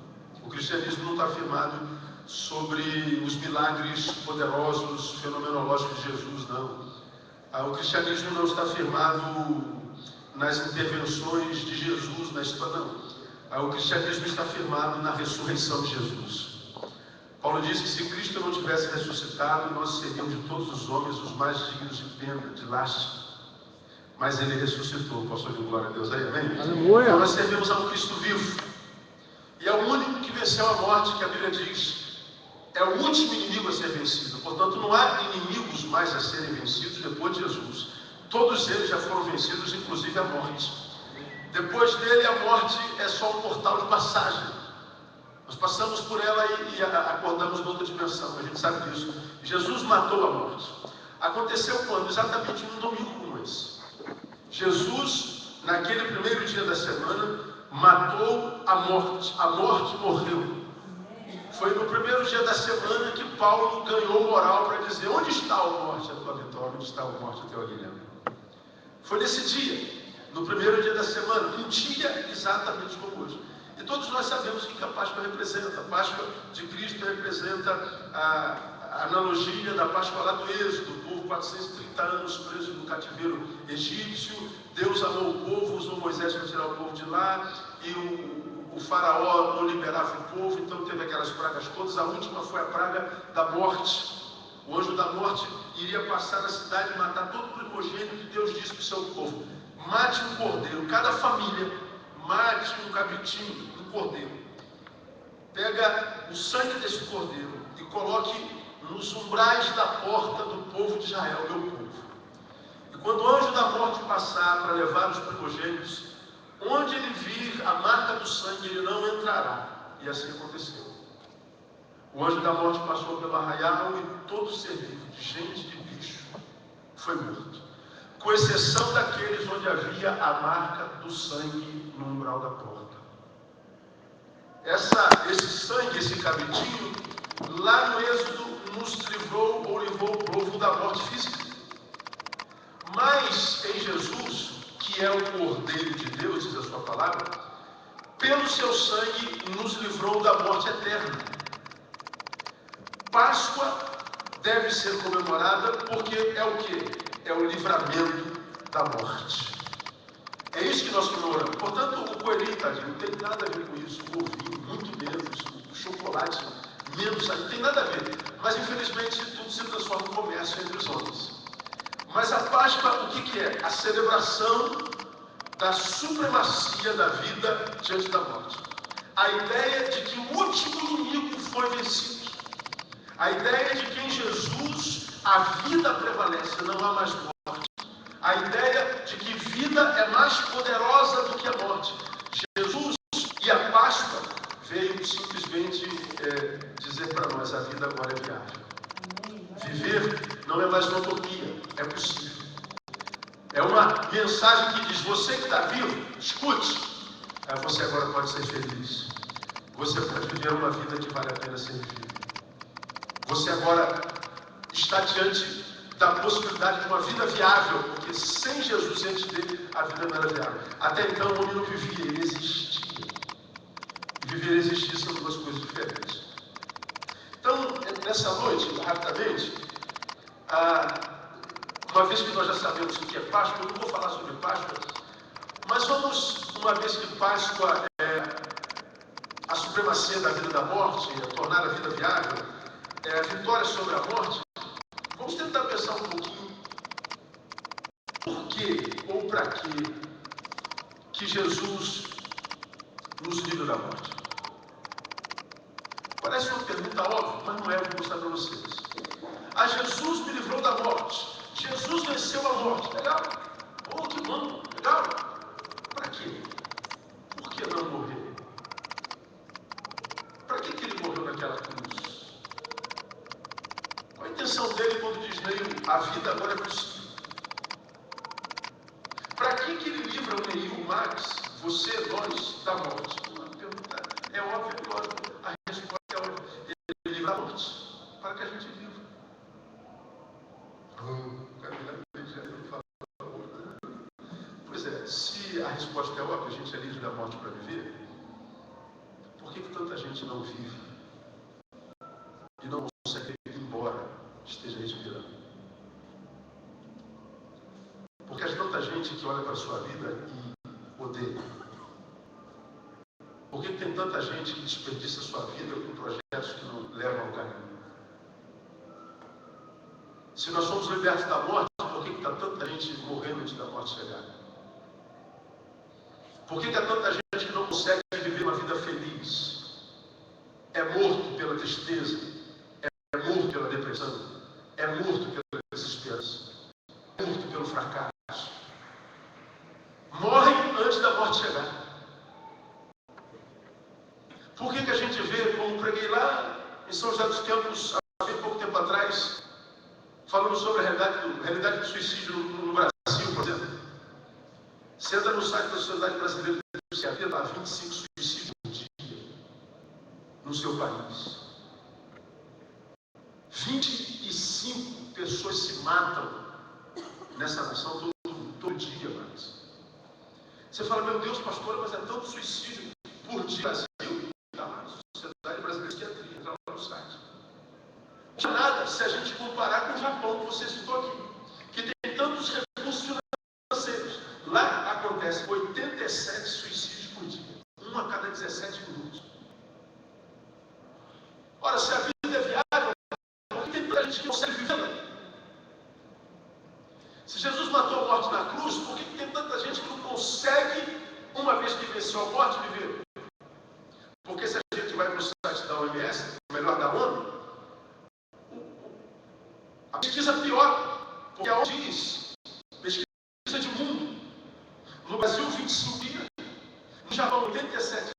O cristianismo não está firmado sobre os milagres poderosos, fenomenológicos de Jesus, não. O cristianismo não está firmado nas intervenções de Jesus na história, não. O cristianismo está firmado na ressurreição de Jesus. Paulo diz que se Cristo não tivesse ressuscitado, nós seríamos de todos os homens os mais dignos de pena, de lástima. Mas ele ressuscitou. Posso ouvir glória a Deus aí, amém? Aleluia. Então nós servimos a um Cristo vivo. E é o único que venceu a morte, que a Bíblia diz. É o último inimigo a ser vencido. Portanto, não há inimigos mais a serem vencidos depois de Jesus. Todos eles já foram vencidos, inclusive a morte. Depois dele, a morte é só um portal de passagem. Nós passamos por ela e acordamos noutra dimensão. A gente sabe disso. Jesus matou a morte. Aconteceu quando? Exatamente num domingo como esse. Jesus, naquele primeiro dia da semana, matou a morte. A morte morreu. Foi no primeiro dia da semana que Paulo ganhou moral para dizer: onde está a morte, a tua vitória? Onde está a morte, o teu aguilhão? Foi nesse dia, no primeiro dia da semana, um dia exatamente como hoje. E todos nós sabemos o que a Páscoa representa. A Páscoa de Cristo representa a analogia da Páscoa lá do Êxodo. O povo, 430 anos preso no cativeiro egípcio. Deus amou o povo, usou Moisés para tirar o povo de lá. E o faraó não liberava o povo, então teve aquelas pragas todas. A última foi a praga da morte. O anjo da morte iria passar na cidade e matar todo o primogênito. E Deus disse para o seu povo: mate um cordeiro, cada família mate um cabritinho, um cordeiro. Pega o sangue desse cordeiro e coloque nos umbrais da porta do povo de Israel, meu povo. E quando o anjo da morte passar para levar os primogênitos, onde ele vir a marca do sangue, ele não entrará. E assim aconteceu. O anjo da morte passou pelo arraial e todo ser vivo, de gente, de bicho, foi morto. Com exceção daqueles onde havia a marca do sangue no umbral da porta. Esse sangue, esse cabritinho, lá no Êxodo, nos livrou ou livrou o povo da morte física. Mas em Jesus, que é o Cordeiro de Deus, diz a sua palavra, pelo seu sangue nos livrou da morte eterna. Páscoa deve ser comemorada porque é o quê? É o livramento da morte. É isso que nós comemoramos. Portanto, o coelhinho, tadinho, não tem nada a ver com isso. O ovinho, muito menos. O chocolate, menos. Não tem nada a ver. Mas, infelizmente, tudo se transforma em comércio entre os homens. Mas a Páscoa, o que é? A celebração da supremacia da vida diante da morte. A ideia de que o último inimigo foi vencido. A ideia de que em Jesus a vida prevalece, não há mais morte. A ideia de que vida é mais poderosa do que a morte. Jesus e a Páscoa veio simplesmente dizer para nós: a vida agora é viável. Viver não é mais uma utopia, é possível. É uma mensagem que diz: você que está vivo, escute. Você agora pode ser feliz. Você pode viver uma vida que vale a pena ser vivida. Você agora está diante da possibilidade de uma vida viável, porque sem Jesus antes dele, a vida não era viável. Até então o homem não vivia, ele existia. E viver e existir são duas coisas diferentes. Então, nessa noite, rapidamente, uma vez que nós já sabemos o que é Páscoa, eu não vou falar sobre Páscoa, mas vamos, uma vez que Páscoa é a supremacia da vida e da morte, é tornar a vida viável, é a vitória sobre a morte, vamos tentar pensar um pouquinho por que ou para que Jesus nos livra da morte. Parece uma pergunta óbvia, mas não é, eu vou mostrar para vocês. Ah, Jesus me livrou da morte. Jesus venceu a morte. Legal? Oh, que bom. Legal? Para quê? Por que não morrer? Para que ele morreu naquela cruz? Qual a intenção dele quando diz, Neil, a vida agora é possível? Para que ele livra o Neil, o Max, você, nós, da morte? Uma pergunta é óbvia, é lógico. A resposta é óbvia. Ele livra a morte para que a gente viva. Pois é, se a resposta é óbvia, a gente é livre da morte para viver, por que tanta gente não vive e não consegue ir embora, esteja respirando? Porque há tanta gente que olha para a sua vida e odeia. Por que tem tanta gente que desperdiça a sua vida com projetos que não levam ao caminho? Se nós somos libertos da morte, por que está tanta gente morrendo antes da morte chegar? Por que há tanta gente que não consegue viver uma vida feliz? É morto pela tristeza, é morto pela depressão, é morto pela desesperança, é morto pelo fracasso. Morre antes da morte chegar. Por que a gente vê, como preguei lá em São José dos Campos, há bem pouco tempo atrás, falando sobre a realidade do suicídio no Brasil, por exemplo. Você entra no site da Sociedade Brasileira de Psiquiatria, dá 25 suicídios por dia no seu país. 25 pessoas se matam nessa nação todo dia, mas. Você fala, meu Deus, pastor, mas é tanto suicídio por dia no Brasil. Está lá na Sociedade Brasileira de Psiquiatria, entra lá no site. Não é nada se a gente comparar com o Japão, que você citou aqui, que tem tantos recursos financeiros. Lá acontece 87 suicídios por dia, um a cada 17 minutos. Ora, se a vida é viável, por que tem tanta gente que não consegue viver? Se Jesus matou a morte na cruz, por que tem tanta gente que não consegue, uma vez que venceu a morte, viver? Porque se a gente vai para o site da OMS, melhor da ONU, a pesquisa é pior, porque a ONU diz, pesquisa de mundo, no Brasil 25 dias, no Japão 87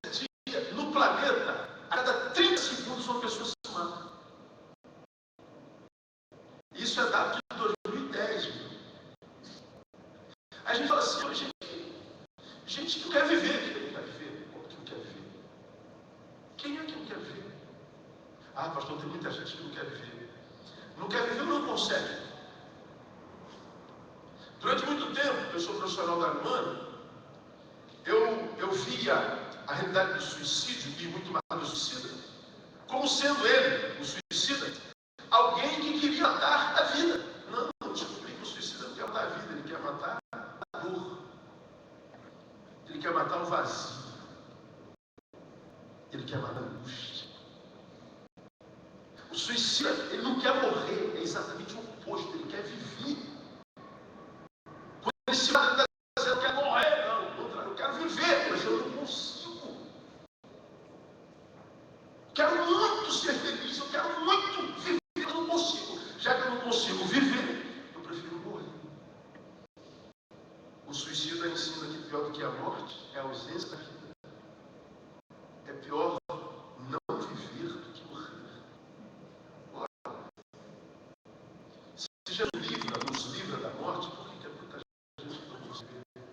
dias, no planeta, a cada 30 segundos uma pessoa se mata. Isso é dado de 2010. Aí a gente fala assim, gente que não quer viver, quem não quer viver? Como que não quer viver? Quem é que não quer viver? Ah, pastor, tem muita gente que não quer viver. Não quer viver ou não consegue? Durante muito tempo, eu sou profissional da Humana, eu via a realidade do suicídio, e muito mais do suicida, como sendo ele, o suicida, alguém que queria matar a vida. Não, descobri que o suicida não quer matar a vida, ele quer matar a dor. Ele quer matar o vazio. Ele quer matar a angústia. O suicida, ele não quer morrer, é exatamente o oposto, ele quer viver. Quando ele se mata, ele está dizendo que quer morrer. Não, ao contrário, eu quero viver, mas eu não consigo. Quero muito ser feliz, eu quero muito viver, eu não consigo. Já que eu não consigo viver, eu prefiro morrer. O suicida ensina que pior do que a morte é a ausência da vida. É pior não viver do que morrer. Ora, se Jesus nos livra da morte, por que há tanta gente que não consegue viver?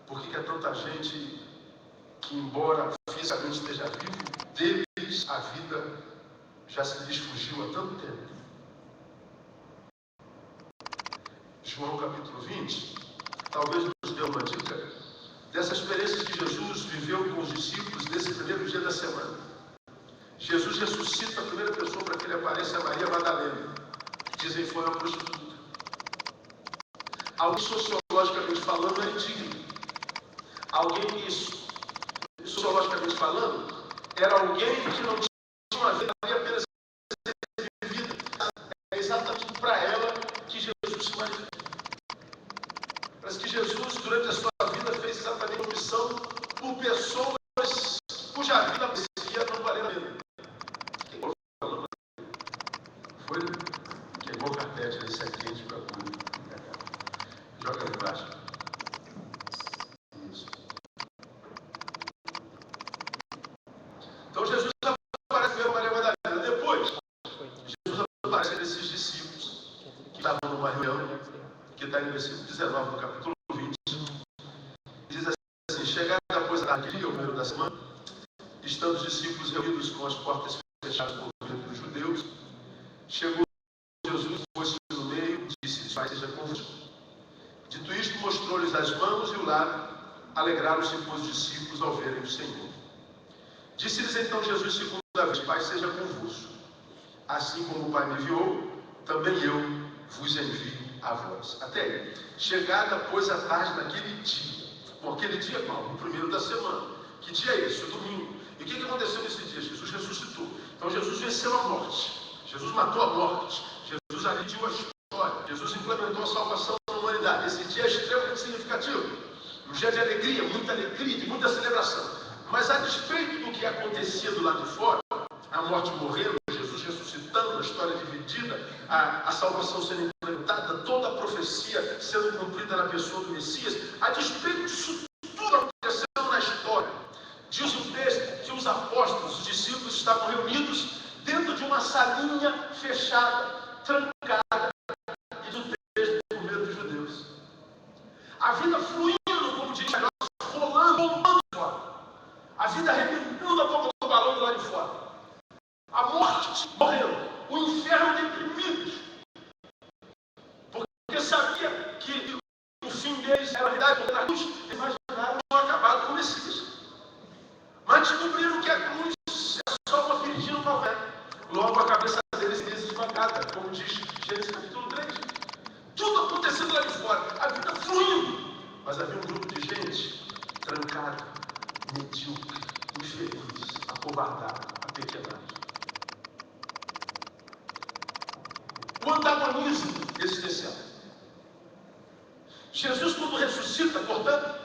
Por que há tanta gente que, embora fisicamente esteja vivo, deles a vida já se lhes fugiu há tanto tempo? João capítulo 20, talvez nos dê uma dica dessa experiência que Jesus viveu com os discípulos nesse primeiro dia da semana. Jesus ressuscita a primeira pessoa para que ele apareça a Maria Madalena, que dizem foi uma prostituta. Alguém sociologicamente falando é indigno. Alguém que, sociologicamente falando, era alguém que não tinha uma vida apenas vivida. É exatamente para ela que Jesus se manifesta. Parece que Jesus, durante a sua vida, fez exatamente a opção por pessoas Folha? Queimou o carpete, aí sai quente, procura. Joga ali embaixo. Isso. Então Jesus aparece primeiro Maria Madalena. Depois, Jesus aparece a esses discípulos que estavam numa reunião, que está no versículo 19 do capítulo 20. Diz assim: chegada depois daquele dia, o primeiro da semana, estando os discípulos reunidos com as portas fechadas por medo dos judeus, chegou Jesus, pôs-se no meio, disse: Pai seja convosco. Dito isto, mostrou-lhes as mãos e o lado. Alegraram-se, pois, os discípulos ao verem o Senhor. Disse-lhes então Jesus segunda vez: Pai seja convosco. Assim como o Pai me enviou, também eu vos envio a vós. Até aí. Chegada, pois, a tarde naquele dia. Bom, aquele dia qual? O primeiro da semana. Que dia é esse? O domingo. E o que aconteceu nesse dia? Jesus ressuscitou. Então Jesus venceu a morte. Jesus matou a morte. Jesus aliviou a história. Jesus implementou a salvação na humanidade. Esse dia é extremamente significativo. Um dia de alegria, de muita celebração. Mas a despeito do que acontecia do lado de fora, a morte morrendo, Jesus ressuscitando, a história dividida, a salvação sendo implementada, toda a profecia sendo cumprida na pessoa do Messias, a despeito disso tudo aconteceu na história. Diz o texto que os apóstolos, os discípulos estavam reunidos dentro de uma salinha fechada, trancada, e do texto por medo dos judeus. A vida fluindo, como diz a nossa, rolando fora. A vida arrebentando a boca do balão do lado de fora. A morte morrendo. O inferno deprimido. Porque sabia que o fim deles era a verdade, porque na cruz imaginaram não acabado com o Messias. Mas descobriram que a cruz é só uma feridinha no calvário. Logo a cabeça deles é esmagada, como diz Gênesis capítulo 3. Tudo acontecendo lá de fora, a vida fluindo. Mas havia um grupo de gente trancado, medíocre, infeliz, acovardado, apequenado. O antagonismo existencial. Jesus, quando ressuscita, portanto,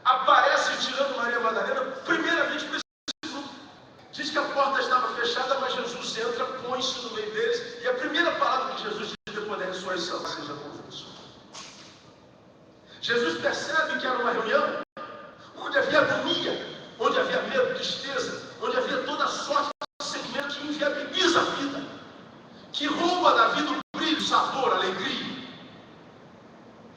aparece tirando Maria Madalena, primeiramente para esse grupo. Diz que a porta estava fechada, mas Jesus entra, põe-se no meio deles, e a primeira palavra que Jesus diz depois da ressurreição: seja convosco. Jesus percebe que era uma reunião onde havia agonia, onde havia medo, tristeza, onde havia toda sorte de sentimento que inviabiliza a vida, que rouba da vida o brilho, o sabor, a alegria.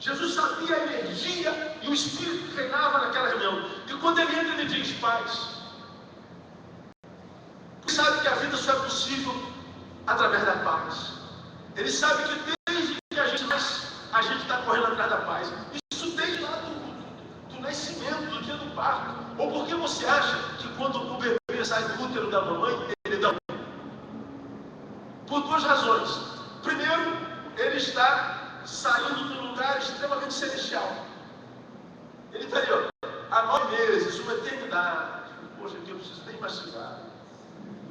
Jesus sabia a energia e o Espírito que reinava naquela reunião. E quando ele entra, ele diz: paz. Ele sabe que a vida só é possível através da paz. Ele sabe que desde que a gente nasce, a gente está correndo atrás da paz. Isso desde lá do nascimento, do dia do parto. Ou porque você acha que quando o bebê sai do útero da mamãe, ele dá um... Por duas razões. Primeiro, ele está saindo de um lugar extremamente celestial. Ele está ali, ó, há 9 meses, uma eternidade. Poxa, aqui eu não preciso nem mastigar,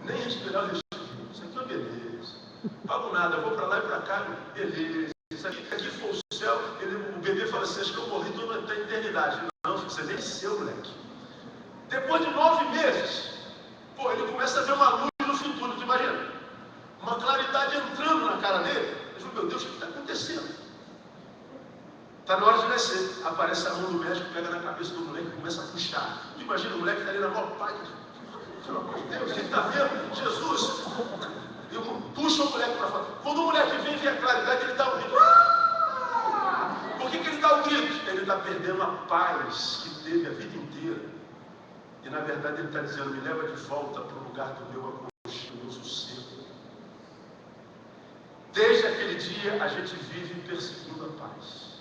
nem respirar o respiro. Isso aqui é uma beleza. Pago nada, eu vou para lá e para cá, beleza. Isso aqui for o céu, o bebê fala assim: acho que eu morri toda a eternidade. Não, você nem nasceu, moleque. Depois de 9 meses, pô, ele começa a ver uma luz no futuro, tu imagina? Uma claridade entrando na cara dele. Ele falou: meu Deus, o que está acontecendo? Está na hora de nascer. Aparece a mão do médico, pega na cabeça do moleque e começa a puxar. Tu imagina o moleque está ali na mão: pai, pelo amor de Deus, ele está vendo? Jesus! Eu puxo o moleque para fora. Quando o moleque vê a claridade, ele dá um grito. Por que ele dá o grito? Ele está perdendo a paz que teve a vida inteira. E na verdade ele está dizendo: me leva de volta para o lugar do meu aconchego, do meu sossego. Desde aquele dia a gente vive perseguindo a paz.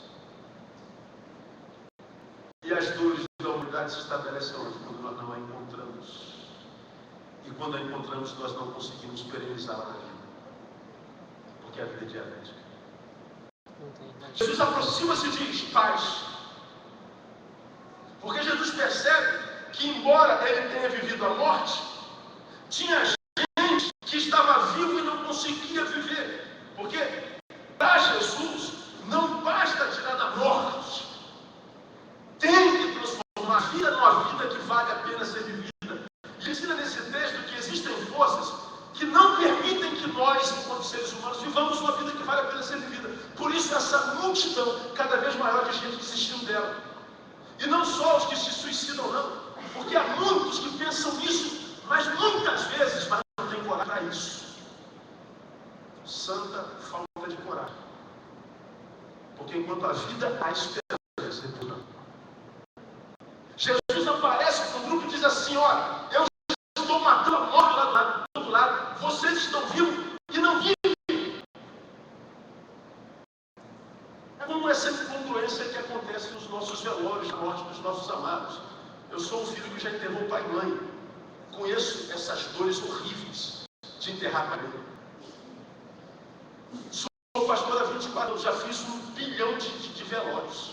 E as dores da humanidade se estabelecem onde? Quando nós não a encontramos. E quando a encontramos, nós não conseguimos perenizá-la na vida. Porque a vida é dialética. Jesus aproxima-se e diz: paz. Porque Jesus percebe que, embora ele tenha vivido a morte, tinha gente que estava vivo e não conseguia viver. Porque para Jesus não basta tirar da morte, tem que transformar a vida numa vida que vale a pena ser vivida. E ensina nesse texto que existem forças que não permitem que nós, enquanto seres essa multidão cada vez maior de gente desistindo dela. E não só os que se suicidam, não. Porque há muitos que pensam nisso, mas muitas vezes não tem coragem para isso. Santa falta de coragem. Porque enquanto a vida há esperança, depois não. Jesus aparece para um grupo e diz assim: olha, eu estou matando a morte lá do outro lado, vocês estão vivos e não vivem. É como essa incongruência que acontece nos nossos velórios, na morte dos nossos amados. Eu sou um filho que já enterrou pai e mãe. Conheço essas dores horríveis de enterrar pai e mãe. Sou pastor há 24 anos, já fiz 1 bilhão de velórios.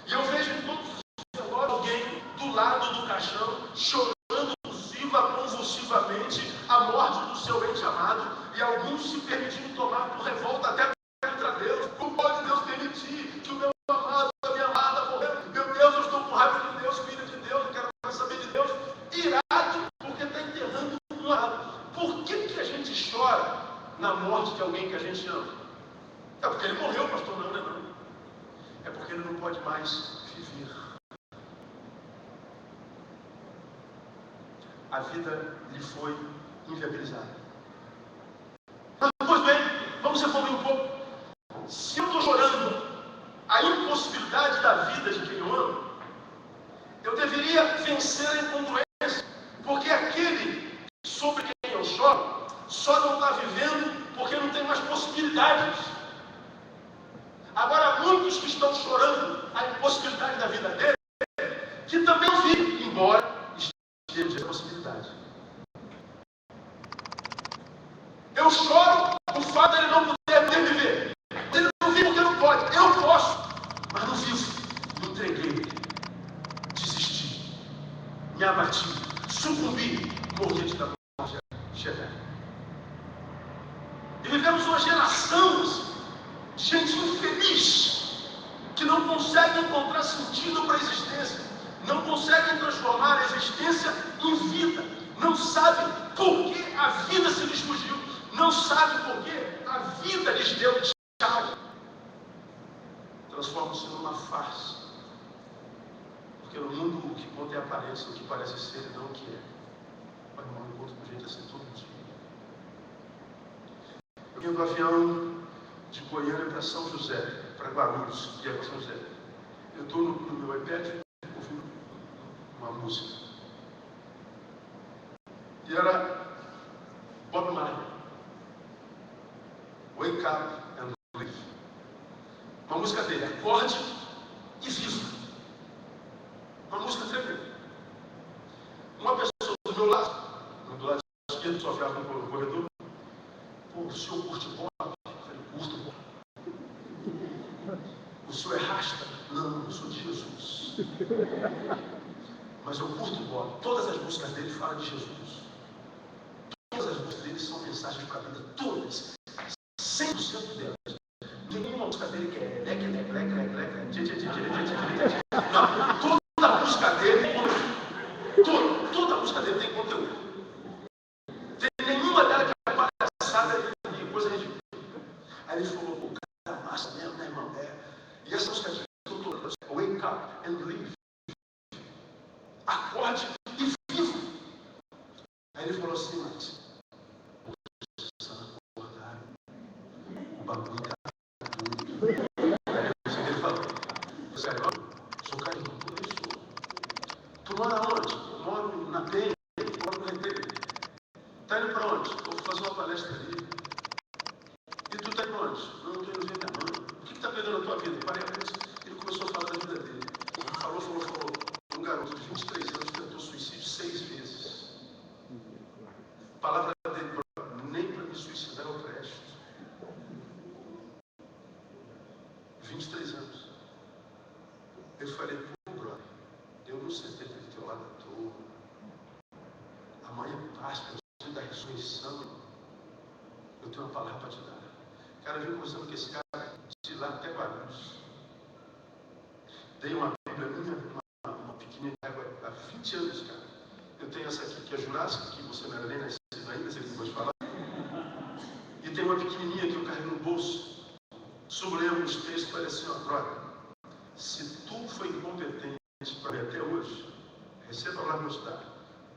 E eu vejo em todos os velórios alguém do lado do caixão, chorando convulsivamente a morte do seu ente amado, e alguns se permitindo tomar por revolta até contra Deus. Como pode Deus permitir que o meu amado, a minha amada morreu? Meu Deus, eu estou com raiva de Deus, filho de Deus, eu quero mais saber de Deus. Irado, porque está enterrando um amado. Por que a gente chora na morte de alguém que a gente ama? É porque ele morreu, pastor. Não, não. É porque ele não pode mais viver. A vida lhe foi inviabilizada. Mas, pois bem, vamos evoluir um pouco. Se eu estou chorando a impossibilidade da vida de quem eu amo, eu deveria vencer a incongruência. Porque aquele sobre quem eu choro só não está vivendo porque não tem mais possibilidades. Agora, muitos que estão chorando a impossibilidade da vida dele, que também não vivem, embora esteja a possibilidade. Eu choro o fato de ele não poder viver. Ele não vive porque não pode. Eu posso, mas não vivo. Me entreguei, desisti, me abati, sucumbi, morri de morte severa. E vivemos uma geração de gente infeliz, que não consegue encontrar sentido para a existência, não consegue transformar a existência em vida, não sabe por que a vida se lhes fugiu, não sabe por que a vida lhes deu tchau. Transforma-se numa farsa, porque no mundo o que conta é a aparência, o que parece ser e não o que é. Vai no encontro com gente assim todo dia. Eu vim do avião de Goiânia para São José, para Guarulhos, e é para São José. Eu estou no meu iPad ouvindo uma música. E era Bob Marley, Wake Up and Live. Uma música dele, acorde e viva. Uma música tremenda. Uma pessoa do meu lado esquerdo, só ficava no corredor. Pô, o senhor curte Bob? Eu falei, curto Bob. O senhor é rasta? Não, eu sou de Jesus. Mas eu curto Bob. Todas as músicas dele falam de Jesus. Todas as músicas dele são mensagens para a vida. Todas. 100% delas. Não tem nenhuma música dele que é leque. Não. Toda a música dele tem conteúdo. Toda a música dele tem conteúdo. Tem nenhuma dela que é palhaçada de coisa ridícula. Aí ele falou, pô, cara, massa mesmo, né, irmão? E essa música aqui, Wake Up and Live. Acorde e viva. Aí ele falou assim, mas acordar, o bagulho tá tudo. Aí ele falou, você é carioca? Sou carioca, eu sou. Tu mora onde? Eu moro na Penha, moro no Retiro. Tá indo pra onde? Eu vou fazer uma palestra ali. E tu tá indo pra onde? Não, eu tô indo ver minha mãe. O que tá pegando na tua vida? Parei a música. Ele começou a falar da vida dele. Falou. Um garoto de 23 anos tentou suicídio 6 vezes. A palavra dele, nem para me suicidar eu presto. 23 anos. Eu falei, pô, brother, eu não sentei aqui do teu lado à toa. Amanhã Páscoa, dia da ressurreição, eu tenho uma palavra para te dar. Cara, eu vim conversando com esse cara de lá até Guarulhos. Dei uma Bíblia minha, uma pequenininha há 20 anos, cara. Eu tenho essa aqui que é Jurássica, que você não era nem nascido ainda, você não pode falar. E tem uma pequenininha que eu carrego no bolso. sublinhamos os textos para assim, ó, brother, se tu foi incompetente para mim até hoje, receba lá meu estado.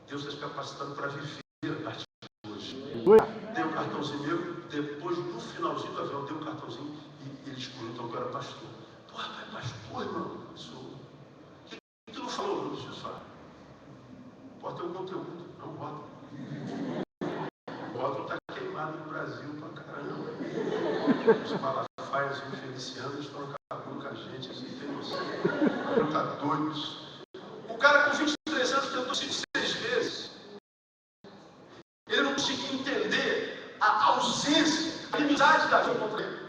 Deus está te capacitando para viver a partir de hoje. Dei um cartãozinho meu, depois no finalzinho do avião, dei um cartãozinho e ele escolheu então que eu era pastor. Pô, rapaz, pastor, irmão? Sou. O que tu não falou? Não preciso falar. Pode ter um conteúdo, não bota. O rótulo está queimado no Brasil pra caramba. Os Malafaias e os Felicianos estão acabando com a gente, assim, tem noção. Tá doidos. O cara com 23 anos tentou se 6 vezes. Ele não conseguia entender a ausência, a inimizade da vida contra ele.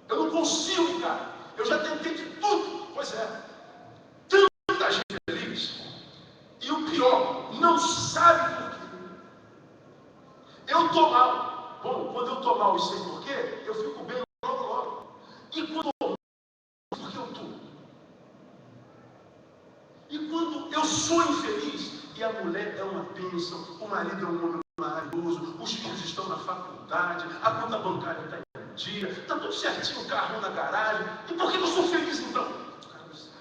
Eu não consigo, cara. Eu já tentei de tudo. Pois é. Tanta gente feliz. E o pior, não sabe por quê. Eu tô mal. Bom, quando eu tô mal e sei por quê, eu fico bem logo. E quando eu tô mal, por que eu tô? E quando eu sou infeliz, e a mulher é uma bênção, o marido é um homem maravilhoso, os filhos estão na faculdade, a conta bancária está em dia, está tudo certinho, o carro na garagem. E por que eu sou feliz então? O cara não sabe.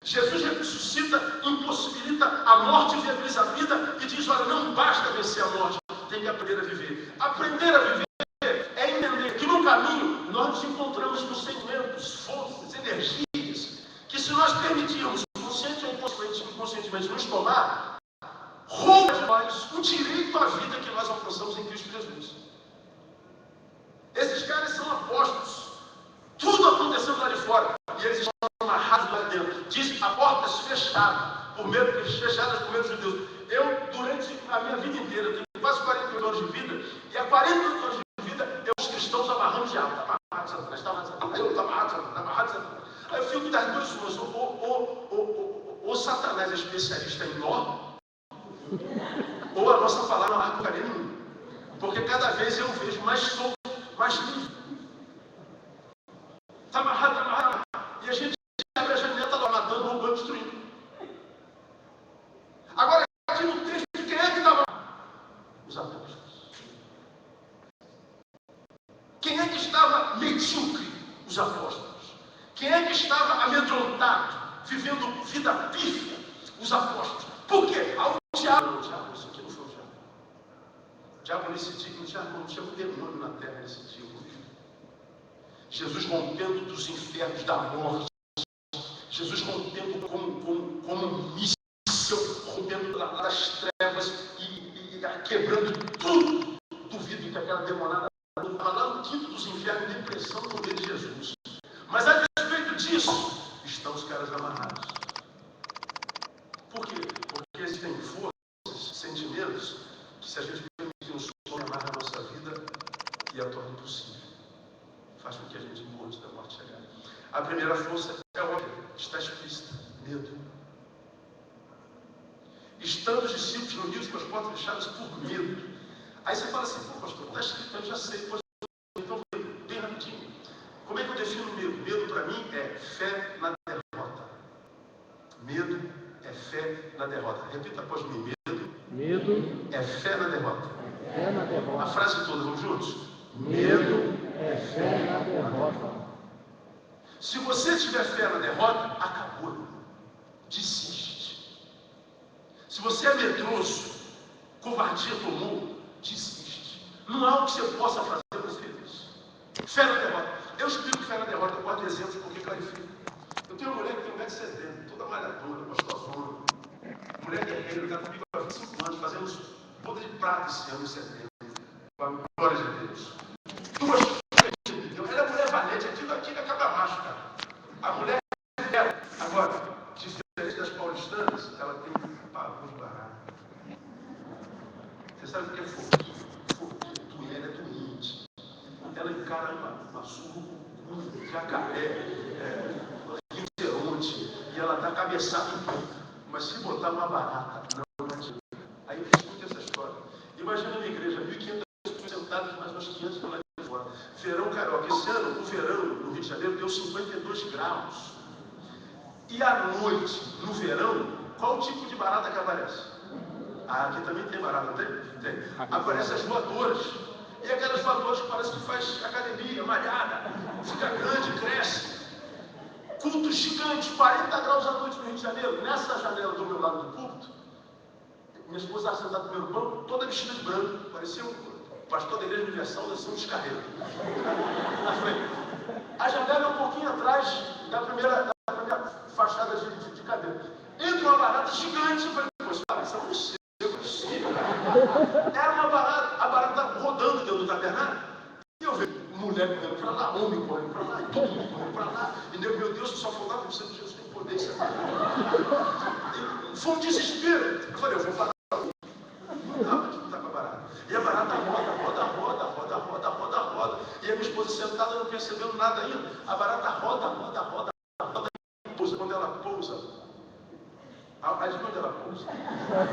Jesus ressuscita, impossibilita a morte e viabiliza a vida e diz, olha, não basta vencer a morte, tem que aprender a viver. Aprender a viver é entender que no caminho nós nos encontramos com sentimentos, forças, energias, que se nós permitirmos, consciente ou inconscientemente, nos tomar, rouba de nós o direito à vida que nós alcançamos em Cristo Jesus. Esses caras são apóstolos. Tudo acontecendo lá de fora. E eles estão amarrados lá dentro. Diz a portas fechadas por medo dos judeus. Eu, durante a minha vida inteira, eu tenho quase 48 anos de vida, e há 48 anos de vida, eu os cristãos amarrando de água. Está amarrado, Satanás, está amarrado, Satanás. Aí eu, está amarrado, Satanás, está amarrado, Satanás. Aí eu fico das duas suas. Ou Satanás é especialista em nó, ou a nossa palavra não marca nenhum. Porque cada vez eu vejo mais solto, mais livre. Está amarrado, está amarrado. E a gente abre a janela, está lá matando, roubando, destruindo. Agora, aqui no texto, quem é que estava? Os apóstolos. Quem é que estava medíocre? Os apóstolos. Quem é que estava amedrontado, vivendo vida pífia? Os apóstolos. Por quê? O diabo, isso aqui não foi o diabo. O diabo nesse dia não tinha um demônio na terra nesse dia. Jesus rompendo dos infernos da morte. Jesus rompendo como um míssil, rompendo das trevas e quebrando tudo. Duvido que aquela demonada estava lá no quinto dos infernos, em depressão no meio de Jesus. Mas a respeito disso, estão os caras amarrados. Por quê? Porque existem forças, sentimentos, que se a gente permitir um sonho amarra a nossa vida e a torna impossível. Faz com que a gente morra antes da morte chegar. A primeira força é óbvia, está explícita, medo. Estando os discípulos reunidos com as portas fechadas por medo. Aí você fala assim, pô pastor, está escrito, eu já sei, então bem rapidinho. Como é que eu defino medo? Medo para mim é fé na derrota. Medo é fé na derrota. Repita após mim, medo é fé na derrota. Fé na derrota. A frase toda, vamos juntos? Medo é fé na derrota. Se você tiver fé na derrota, acabou. Desiste. Se você é medroso, covardia tomou, desiste. Não há o que você possa fazer para ser isso. Fé na derrota. Eu explico fé na derrota, eu boto exemplos porque clarifico. Eu tenho uma mulher que tem 1,70 m, toda malhadora, gostosona. Mulher guerreira, está comigo há 25 anos, fazemos boda de prata esse ano em setembro. Com a glória de Deus. Duas filhas. Ela é mulher valente, aqui acaba macho, cara. A mulher dela, agora, diferente das paulistanas, ela tem pavor de barata. Você sabe o que é foguinho? Foguinho, ela é doente. Ela encara uma surucucu, jacaré, rinoceronte, e ela dá cabeçada em tudo. Mas se botar uma barata, não adianta. Aí escuta essa história. Imagina uma igreja, 1.500 pessoas sentadas, mais uns 500 por lá de fora. Verão carioca. Esse ano, o verão no Rio de Janeiro deu 52 graus. E à noite, no verão, qual tipo de barata que aparece? Ah, aqui também tem barata, não tem? Tem. Aparecem as voadoras. E aquelas voadoras que parece que faz academia, malhada, fica grande, cresce. Cultos gigantes, 40 graus à noite no Rio de Janeiro. Nessa janela do meu lado do púlpito, minha esposa estava sentada no primeiro banco, toda vestida de branco, parecia um pastor da Igreja Universal, desceu um descarrego. A janela é um pouquinho atrás da primeira fachada de cadeira. Entra uma barata gigante. Eu falei, poxa, isso é um possível. Era uma barata, a barata estava rodando dentro do tabernáculo. E eu vejo mulher correndo para lá, homem correndo para lá, e todo mundo correndo para lá. E meu Deus, só faltava você, Jesus tem poder. Isso foi um desespero. Eu falei, eu vou parar. Não dá para disputar com a barata. E a barata roda. E a minha esposa sentada não percebendo nada ainda. A barata roda. Pousa. Quando ela pousa, adivinha onde ela pousa?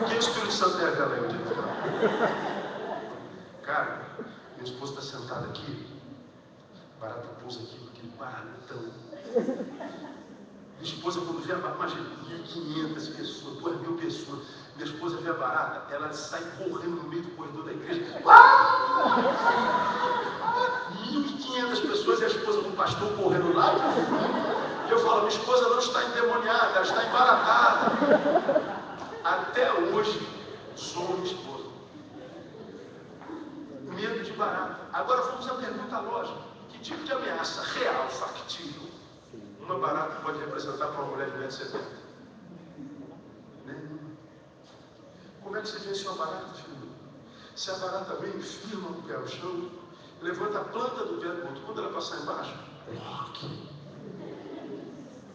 Quem é o Espírito Santo deve ela aí? Onde ele fica? Cara, minha esposa está sentada aqui. A barata pousa aqui com aquele baratão. Minha esposa, quando vê a barata, imagina, 1.500 pessoas, 2.000 pessoas. Minha esposa vê a barata, ela sai correndo no meio do corredor da igreja. 1.500 pessoas e a esposa do pastor correndo lá. E eu falo, minha esposa não está endemoniada, ela está embaratada. Até hoje, sou minha esposa. Medo de barata. Agora vamos à pergunta lógica. Que tipo de ameaça real, factível, uma barata pode representar para uma mulher de 1,70 m? Como é que você vence uma barata, filho? Se a barata vem, firma o pé ao chão, levanta a planta do pé do outro. Quando ela passar embaixo,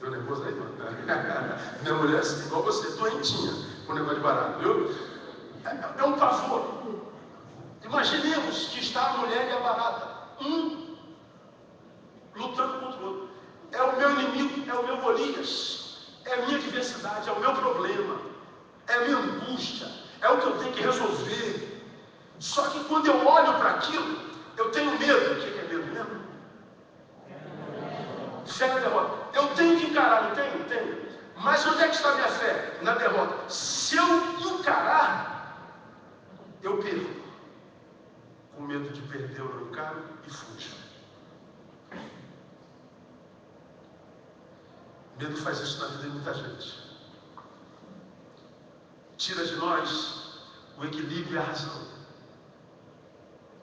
deu nervoso aí, mano? Minha mulher é assim, igual você, doentinha com o negócio de barata, viu? É um pavor. Imaginemos que está a mulher e a barata, lutando contra o outro. É o meu inimigo, é o meu Golias, é a minha adversidade, é o meu problema, é a minha angústia, é o que eu tenho que resolver. Só que quando eu olho para aquilo, eu tenho medo. O que é medo mesmo? Fé na derrota. Eu tenho que encarar, não tenho? Tenho. Mas onde é que está a minha fé? Na derrota. Se eu encarar, eu perco. Com medo de perder, eu não encaro e fujo. Medo faz isso na vida de muita gente. Tira de nós o equilíbrio e a razão.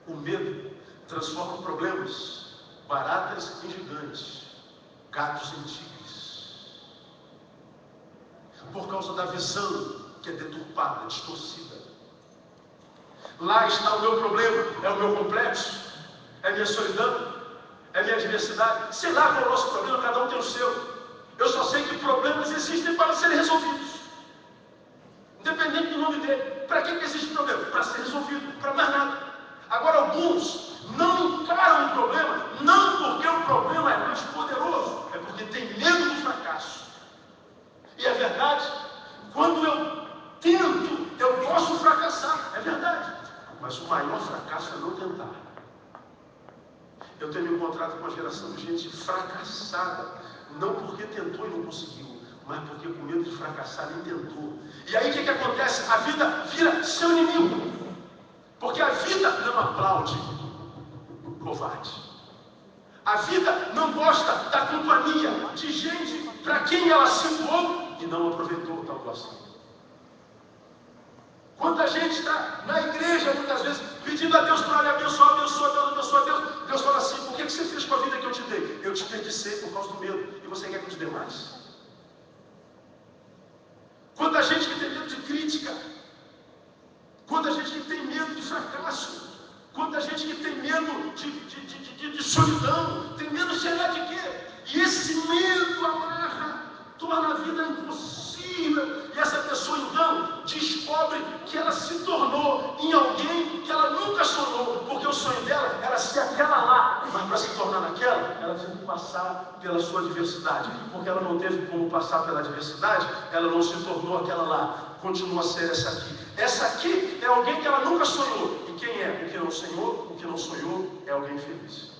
O medo transforma problemas, baratas em gigantes, gatos em tigres. Por causa da visão que é deturpada, distorcida. Lá está o meu problema, é o meu complexo, é minha solidão, é minha adversidade. Sei lá qual é o nosso problema, cada um tem o seu. Eu só sei que problemas existem para serem resolvidos. Independente do nome dele. Para que existe problema? Para ser resolvido, para mais nada. Agora alguns não encaram o problema, não porque o problema é mais poderoso, é porque tem medo do fracasso. E é verdade, quando eu tento, eu posso fracassar, é verdade. Mas o maior fracasso é não tentar. Eu tenho me encontrado com uma geração de gente fracassada, não porque tentou e não conseguiu, mas porque com medo de fracassar nem tentou. E aí o que acontece? A vida vira seu inimigo. Porque a vida não aplaude covarde. A vida não gosta da companhia de gente para quem ela se doou e não aproveitou tal doação. Quanta gente está na igreja, muitas vezes, pedindo a Deus para lhe abençoar, abençoa Deus, abençoa Deus. Deus fala assim, o que você fez com a vida que eu te dei? Eu desperdicei por causa do medo. E você quer que eu te dê mais? Quanta gente que tem medo de crítica. Quanta gente que tem medo de fracasso. Quanta gente que tem medo de solidão. Tem medo, sei lá de quê. E esse medo amarra, torna a vida impossível. E essa pessoa então descobre que ela se tornou em alguém que ela nunca sonhou, porque o sonho dela era ser aquela lá, mas para se tornar naquela, ela teve que passar pela sua adversidade, porque ela não teve como passar pela adversidade, ela não se tornou aquela lá, continua a ser essa aqui. Essa aqui é alguém que ela nunca sonhou. E quem é? O que não sonhou? O que não sonhou é alguém feliz.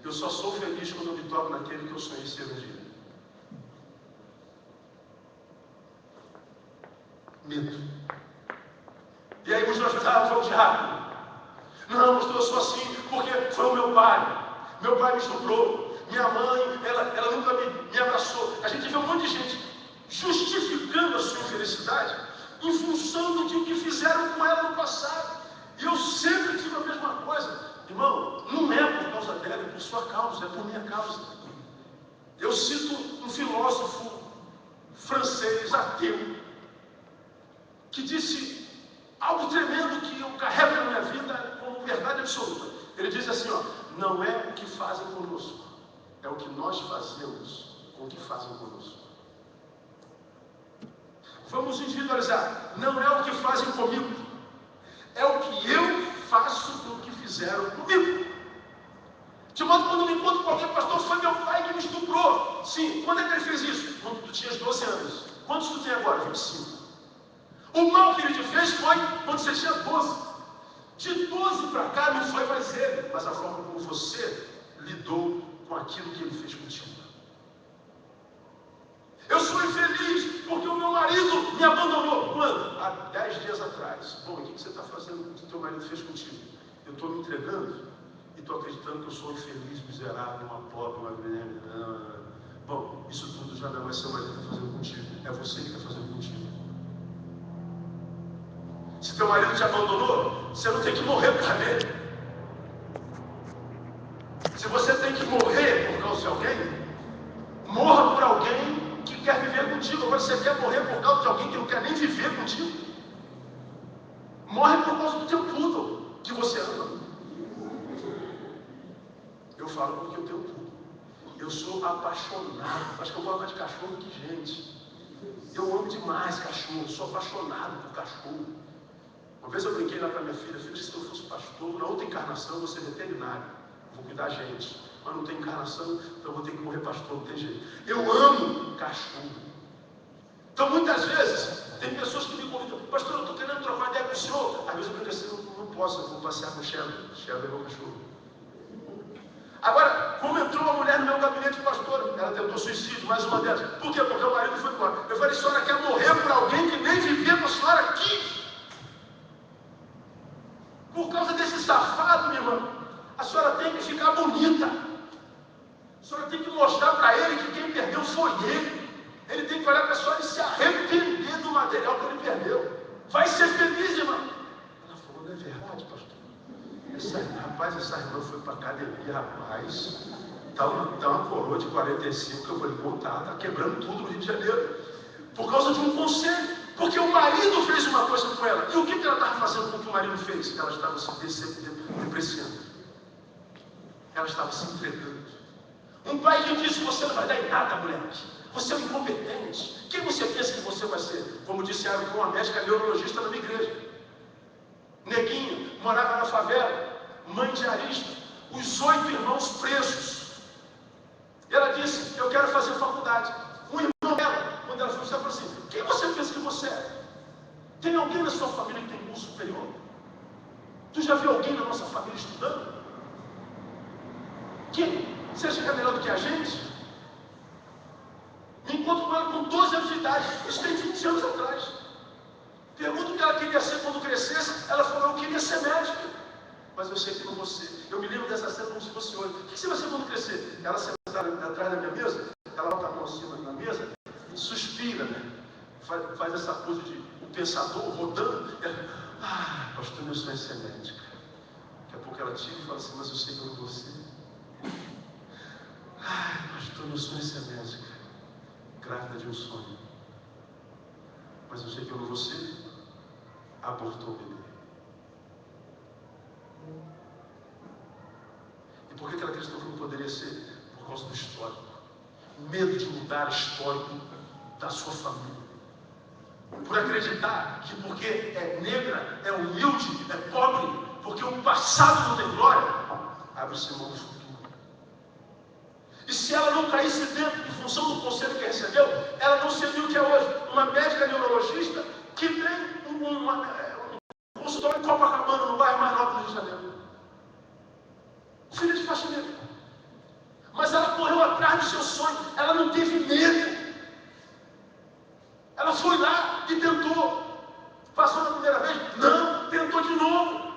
Eu só sou feliz quando eu me torno naquele que eu sonhei ser um dia. Medo. E aí muitos nós pensam, vamos rápido. Não, pastor, eu sou assim porque foi o meu pai. Meu pai me estuprou. Minha mãe, ela nunca me abraçou. A gente vê um monte de gente justificando a sua infelicidade em função do que fizeram com ela no passado. E eu sempre digo a mesma coisa. Irmão, não é por causa dela, é por sua causa, é por minha causa. Eu cito um filósofo francês, ateu, que disse algo tremendo que eu carrego na minha vida como verdade absoluta. Ele diz assim, ó, não é o que fazem conosco, é o que nós fazemos com o que fazem conosco. Vamos individualizar. Não é o que fazem comigo, é o que eu faço com o que fizeram comigo. De modo, quando eu me encontro com alguém, pastor, foi meu pai que me estuprou. Sim, quando é que ele fez isso? Quando tu tinhas 12 anos. Quantos tu tem agora? 25. O mal que ele te fez foi quando você tinha 12. De 12 para cá não foi mais ele, mas a forma como você lidou com aquilo que ele fez contigo. Eu sou infeliz porque o meu marido me abandonou. Quando? Há 10 dias atrás. Bom, o que você está fazendo com o que o teu marido fez contigo? Eu estou me entregando e estou acreditando que eu sou infeliz, miserável, uma pobre, uma mulher. Bom, isso tudo já não é mais seu marido que está fazendo contigo. É você que está fazendo contigo. Se teu marido te abandonou, você não tem que morrer por causa dele. Se você tem que morrer por causa de alguém, morra por alguém que quer viver contigo. Agora você quer morrer por causa de alguém que não quer nem viver contigo? Morre por causa do teu poodle, que você ama. Eu falo porque eu tenho poodle. Eu sou apaixonado. Acho que eu gosto mais de cachorro que gente. Eu amo demais cachorro. Sou apaixonado por cachorro. Uma vez eu brinquei lá com a minha filha. Filha, se eu fosse pastor, na outra encarnação eu vou ser veterinário. Vou cuidar da gente. Mas não tem encarnação, então eu vou ter que morrer pastor, não tem jeito. Eu amo cachorro. Então muitas vezes tem pessoas que me convidam, pastor, eu estou querendo trocar ideia com o senhor. Às vezes eu brinco assim, não posso, eu vou passear com o Sheldon. Sheldon é meu cachorro. Agora, como entrou uma mulher no meu gabinete, pastor, ela tentou suicídio, mais uma delas. Por quê? Porque o marido foi embora. Eu falei, a senhora quer morrer por alguém que nem viver com a senhora quis? Por causa desse safado, minha irmã, a senhora tem que ficar bonita. A senhora tem que mostrar para ele que quem perdeu foi ele. Ele tem que olhar para a senhora e se arrepender do material que ele perdeu. Vai ser feliz, irmã. Ela falou, não é verdade, pastor? Essa irmã foi para a academia, rapaz. Tá uma coroa de 45 que eu falei, pô, tá quebrando tudo no Rio de Janeiro. Por causa de um conselho. Porque o marido fez uma coisa com ela. E o que ela estava fazendo com o que o marido fez? Ela estava se depreciando. Ela estava se entregando. Um pai que disse, você não vai dar em nada, mulher. Você é um incompetente. Quem você pensa que você vai ser? Como disse ela, uma médica neurologista na minha igreja. Neguinha, morava na favela, mãe diarista, os 8 irmãos presos. Ela disse, eu quero fazer faculdade. Um irmão dela, quando ela foi estudar, falou assim, quem você pensa que você é? Tem alguém na sua família que tem curso superior? Tu já viu alguém na nossa família estudando? Quem? Você acha que é melhor do que a gente? Me encontro com ela com 12 anos de idade. Isso tem 20 anos atrás. Pergunto o que ela queria ser quando crescesse. Ela falou, eu queria ser médica. Mas eu sei que não vou ser. Eu me lembro dessa cena como se fosse hoje. O que você vai ser quando crescer? Ela sentada atrás da minha mesa, ela bota a mão acima da mesa e suspira, né? Faz essa pose de o pensador rodando. Ela, pastor, meu sonho é ser médica. Daqui a pouco ela tira e fala assim, mas eu sei que eu não vou ser. Pastor, meu sonho é ser médica. Grávida de um sonho. Mas eu sei que eu não vou ser. Abortou o bebê. E por que ela acreditou que não poderia ser? Por causa do histórico. Medo de mudar o histórico da sua família. Por acreditar que porque é negra, é humilde, é pobre, porque o passado não tem glória, abre-se mão do futuro. E se ela não caísse dentro, em função do conselho que recebeu, ela não seria o que é hoje. Uma médica neurologista que tem um consultório em Copacabana, no bairro mais nobre do Rio de Janeiro. Filha de faxineiro. Mas ela correu atrás do seu sonho. Ela não teve medo. Ela foi lá e tentou. Passou na primeira vez? Não. Tentou de novo.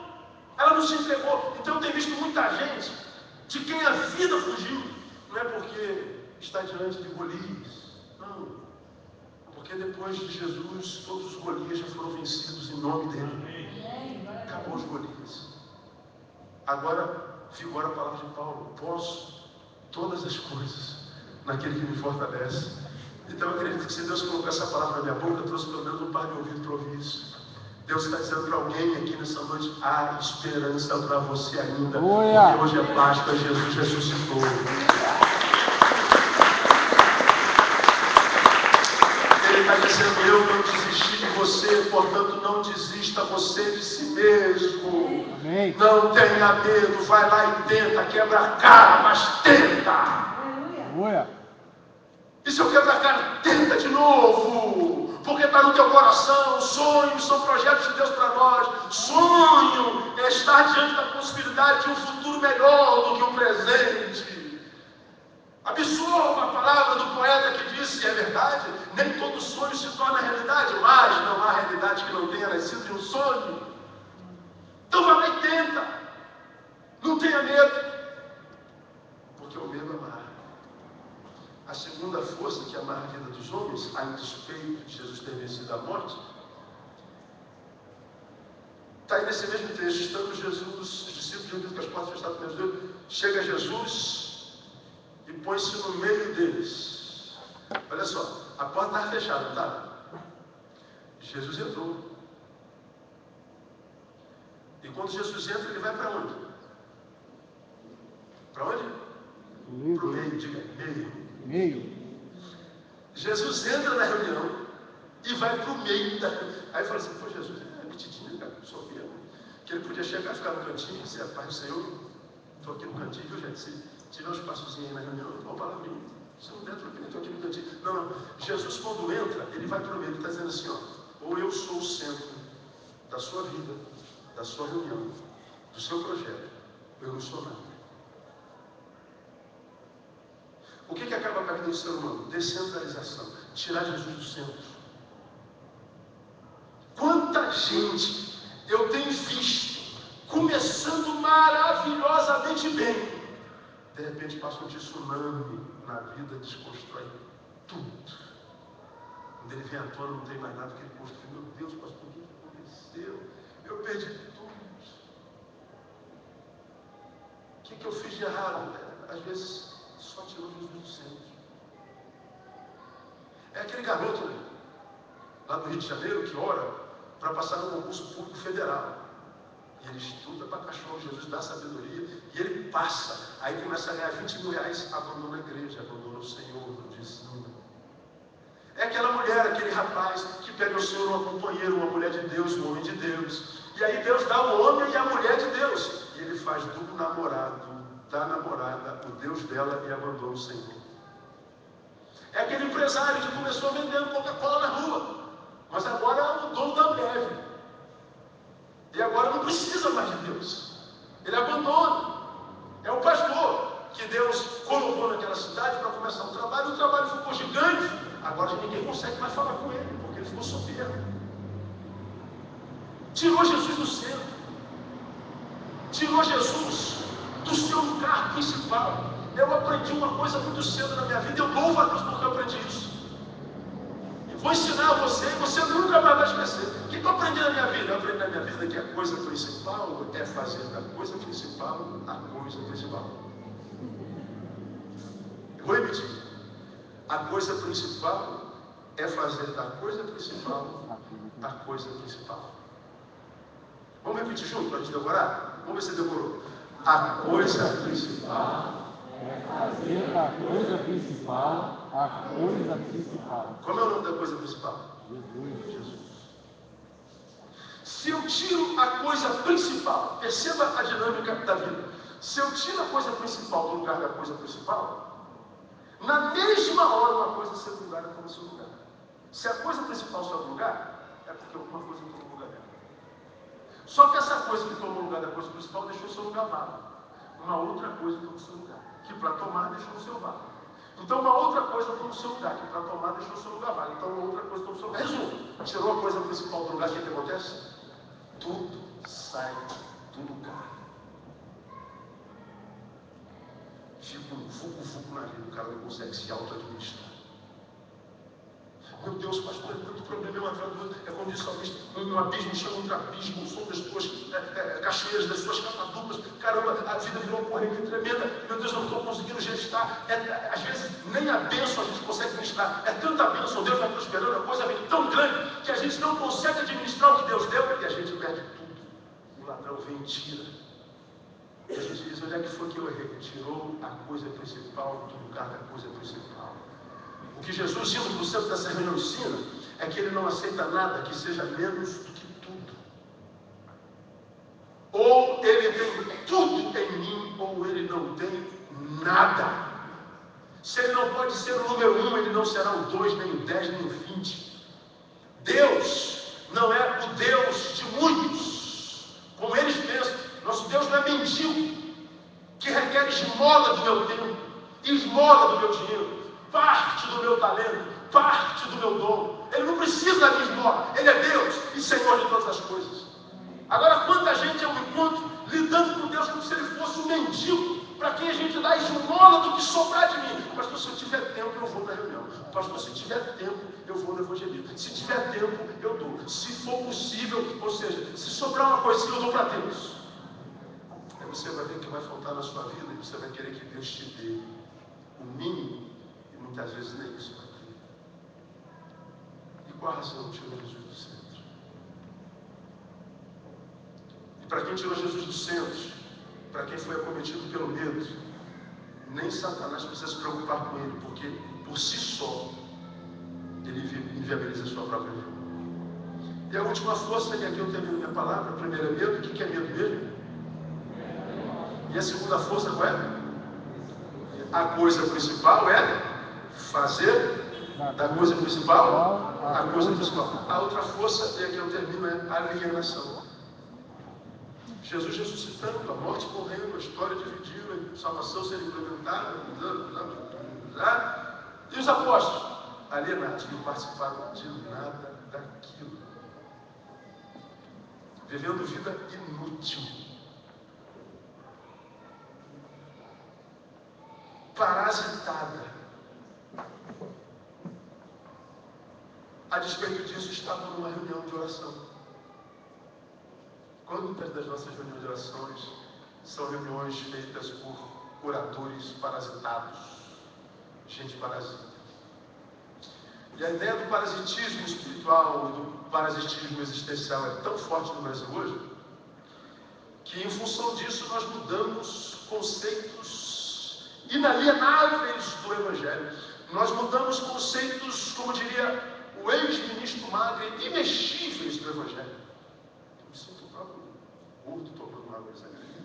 Ela não se entregou. Então eu tenho visto muita gente de quem a vida fugiu. Não é porque está diante de Golias. Não. Porque depois de Jesus, todos os Golias já foram vencidos em nome dele. Acabou os Golias. Agora vigora a palavra de Paulo. Posso todas as coisas naquele que me fortalece. Então eu acredito que se Deus colocou essa palavra na minha boca, trouxe pelo menos um par de ouvidos para ouvir isso. Deus está dizendo para alguém aqui nessa noite: há esperança para você ainda. Porque hoje é Páscoa, Jesus ressuscitou. Ele está dizendo: eu não desisti de você, portanto não desista você de si mesmo. Amém. Não tenha medo, vai lá e tenta, quebra a cara, mas tenta. Aleluia. E se eu quebrar a cara, tenta de novo, porque está no teu coração. Sonhos são projetos de Deus para nós. Sonho é estar diante da possibilidade de um futuro melhor do que o presente. Absorva a palavra do poeta que disse: é verdade, nem todo sonho se torna realidade, mas não há realidade que não tenha nascido de um sonho. Então vai lá e tenta. Não tenha medo, porque o medo amarra. A segunda força que amarra a vida dos homens, a despeito de Jesus ter vencido a morte, está aí nesse mesmo texto. Estando Jesus, os discípulos reunidos com as portas fechadas pelos dedos, chega Jesus e põe-se no meio deles. Olha só, a porta estava fechada, não estava? Jesus entrou. E quando Jesus entra, ele vai para onde? Para onde? Para o meio, diga, meio. Jesus entra na reunião e vai para o meio da reunião. Aí fala assim: pô, Jesus é metidinho, cara, só via. Que ele podia chegar, ficar no cantinho e dizer: a paz do Senhor, estou aqui no cantinho, viu, gente? Se tiver um espaçozinho aí na reunião, eu dou uma palavrinha. Se não der, estou aqui no cantinho. Não. Jesus, quando entra, ele vai para o meio. Ele está dizendo assim: ó, ou eu sou o centro da sua vida, da sua reunião, do seu projeto, ou eu não sou nada. O que acaba com a vida do ser humano? Descentralização. Tirar Jesus do centro. Quanta gente eu tenho visto começando maravilhosamente bem, de repente passa um tsunami na vida, desconstrói tudo. Quando ele vem à tona, não tem mais nada que ele construiu. Meu Deus, pastor, o que aconteceu? Eu perdi tudo. O que eu fiz de errado? Às vezes só tirou Jesus do centro. É aquele garoto, né, lá do Rio de Janeiro, que ora para passar no concurso público federal. E ele estuda para cachorro, Jesus dá sabedoria, e ele passa. Aí começa a ganhar 20 mil reais, abandona a igreja, abandona o Senhor, não diz não. É aquela mulher, aquele rapaz que pede ao Senhor uma companheira, uma mulher de Deus, um homem de Deus. E aí Deus dá o homem e a mulher de Deus. E ele faz do namorado, da namorada, o Deus dela e abandona o Senhor. É aquele empresário que começou vendendo Coca-Cola na rua, mas agora é o dono da Ambev. E agora não precisa mais de Deus. Ele abandona. É o pastor que Deus colocou naquela cidade para começar um trabalho. O trabalho ficou gigante. Agora ninguém consegue mais falar com ele, porque ele ficou soberbo. Tirou Jesus do centro. Tirou Jesus do seu lugar principal. Eu aprendi uma coisa muito cedo na minha vida. Eu louvo a Deus porque eu aprendi isso. Vou ensinar a você e você nunca mais vai esquecer. O que eu aprendi na minha vida? Eu aprendi na minha vida que a coisa principal é fazer da coisa principal a coisa principal. Eu vou repetir. A coisa principal é fazer da coisa principal a coisa principal. Vamos repetir junto para a gente decorar? Vamos ver se decorou. A coisa principal é fazer da coisa principal a coisa principal. Como é o nome da coisa principal? Jesus. Se eu tiro a coisa principal, perceba a dinâmica da vida. Se eu tiro a coisa principal do lugar da coisa principal, na mesma hora uma coisa secundária toma seu lugar. Se a coisa principal está no lugar, é porque alguma coisa tomou o lugar dela. Só que essa coisa que tomou o lugar da coisa principal deixou o seu lugar vago. Uma outra coisa tomou o seu lugar, que para tomar deixou o seu vago. Então uma outra coisa tomou o seu lugar, que para tomar deixou o seu lugar vago. Então uma outra coisa tomou o seu lugar. Resumo, tirou a coisa principal do lugar, o que acontece? Tudo sai do lugar. Fica um vucu-vucu na vida, o cara não consegue se auto-administrar. Meu Deus, pastor, é tanto problema atrás do outro. É como disse o salmista, um abismo chama outro abismo, o som das tuas cachoeiras, das tuas catadupas. Caramba, a vida virou uma corrente tremenda. Meu Deus, eu não estou conseguindo gestar. Às vezes, nem a bênção a gente consegue ministrar. É tanta bênção, Deus vai prosperando, a coisa vem tão grande que a gente não consegue administrar o que Deus deu e a gente perde tudo. O ladrão vem e tira. E a gente diz, onde é que foi que eu errei? Tirou a coisa principal do lugar da coisa principal. O que Jesus, indo para o centro dessa reunião, ensina é que ele não aceita nada que seja menos do que tudo. Ou ele tem tudo em mim, ou ele não tem nada. Se ele não pode ser o número 1, ele não será o 2, nem o 10, nem o 20. Deus não é o Deus de muitos, como eles pensam. Nosso Deus não é mendigo, que requer esmola do meu tempo, esmola do meu dinheiro, parte do meu talento, parte do meu dom. Ele não precisa da minha esmola. Ele é Deus e Senhor de todas as coisas. Agora, quanta gente eu encontro lidando com Deus como se ele fosse um mendigo, para quem a gente dá esmola do que sobrar de mim. Pastor, se eu tiver tempo, eu vou na reunião. Pastor, se tiver tempo, eu vou no evangelismo. Se tiver tempo, eu dou. Se for possível, ou seja, se sobrar uma coisinha, eu dou para Deus. Aí você vai ver que vai faltar na sua vida e você vai querer que Deus te dê o mínimo. Muitas vezes nem isso vai ter. E qual a razão tirou Jesus do centro? E para quem tirou Jesus do centro, para quem foi acometido pelo medo, nem Satanás precisa se preocupar com ele, porque por si só ele inviabiliza a sua própria vida. E a última força, e aqui eu termino minha palavra, a primeira é medo. O que é medo mesmo? E a segunda força qual é? A coisa principal é fazer da coisa principal a coisa principal. A outra força, e aqui eu termino, é a alienação. Jesus ressuscitando, a morte morrendo, a história dividida, a salvação sendo implementada, e os apóstolos alienados, não participaram de nada daquilo, vivendo vida inútil, parasitada. A despeito disso, estavam numa reunião de oração. Quantas das nossas reuniões de orações são reuniões feitas por oradores parasitados, gente parasita? E a ideia do parasitismo espiritual e do parasitismo existencial é tão forte no Brasil hoje, que em função disso nós mudamos conceitos inalienáveis do Evangelho. Nós mudamos conceitos, como diria o ex-ministro Magre, imexíveis do Evangelho. Eu me sinto o próprio gordo tomando água dessa igreja.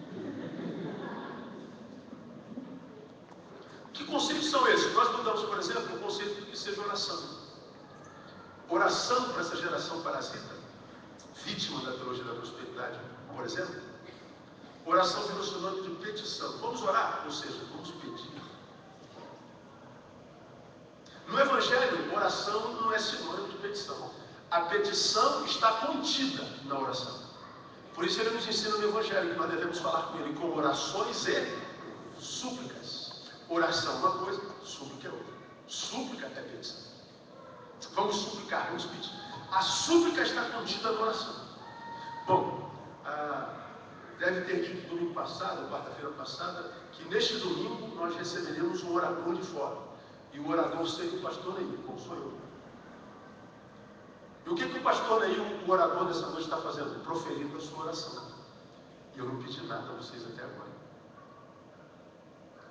Que conceitos são esses? Nós mudamos, por exemplo, o conceito do que seja oração. Oração para essa geração parasita, vítima da teologia da prosperidade, por exemplo, oração virou sinônimo de petição. Vamos orar? Ou seja, vamos pedir. No Evangelho, oração não é sinônimo de petição. A petição está contida na oração. Por isso ele nos ensina no Evangelho que nós devemos falar com ele com orações e súplicas. Oração é uma coisa, súplica é outra. Súplica é petição. Vamos suplicar, vamos pedir. A súplica está contida na oração. Bom, deve ter dito domingo passado, quarta-feira passada, que neste domingo nós receberemos um orador de fora. E o orador seria o pastor Neil, como sou eu. E o que o pastor Neil, o orador dessa noite, está fazendo? Proferindo a sua oração. E eu não pedi nada a vocês até agora.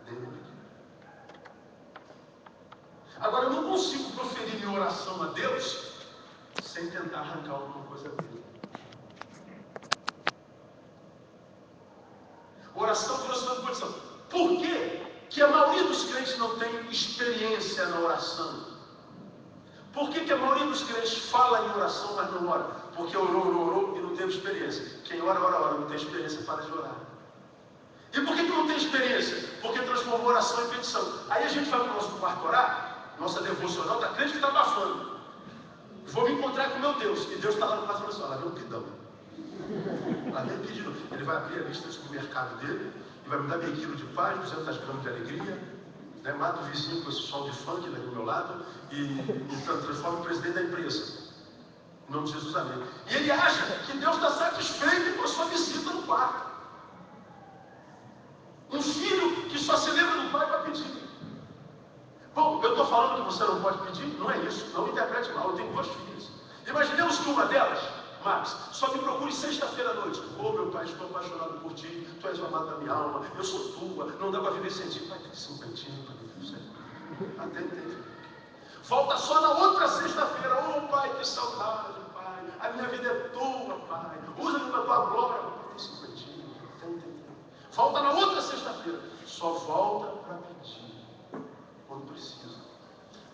Nem eu pedi. Agora, eu não consigo proferir minha oração a Deus sem tentar arrancar alguma coisa dele. Oração virou sinônimo de petição. Por quê que a maioria dos crentes não tem experiência na oração? Por que a maioria dos crentes fala em oração, mas não ora? Porque orou e não teve experiência. Quem ora, não tem experiência, para de orar. E por que não tem experiência? Porque transformou oração em petição. Aí a gente vai para o nosso quarto orar, nossa devocional, está crente que está abafando. Vou me encontrar com meu Deus. E Deus está lá no quarto falando assim, lá vem um pidão. Lá nem pedir. Ele vai abrir a lista de supermercado dele e vai me dar meio quilo de paz, 200 gramas de alegria, né? Mata o vizinho com esse som de funk ali do meu lado e transforma em presidente da empresa. Em nome de Jesus, amém. E ele acha que Deus está satisfeito com a sua visita no quarto. Um filho que só se lembra do pai para pedir. Bom, eu estou falando que você não pode pedir? Não é isso, não me interprete mal, eu tenho 2 filhas. Imaginemos que uma delas, Max, só me procure sexta-feira à noite. Meu pai, estou apaixonado por ti, tu és o amado da minha alma, eu sou tua, não dá para viver sem ti. Pai, tem 50 para mim, até tem. Volta só na outra sexta-feira. Pai, que saudade, pai, a minha vida é tua, pai, usa-me para a tua glória. Pai, tem 50, tem. Volta na outra sexta-feira, só volta para pedir quando precisa.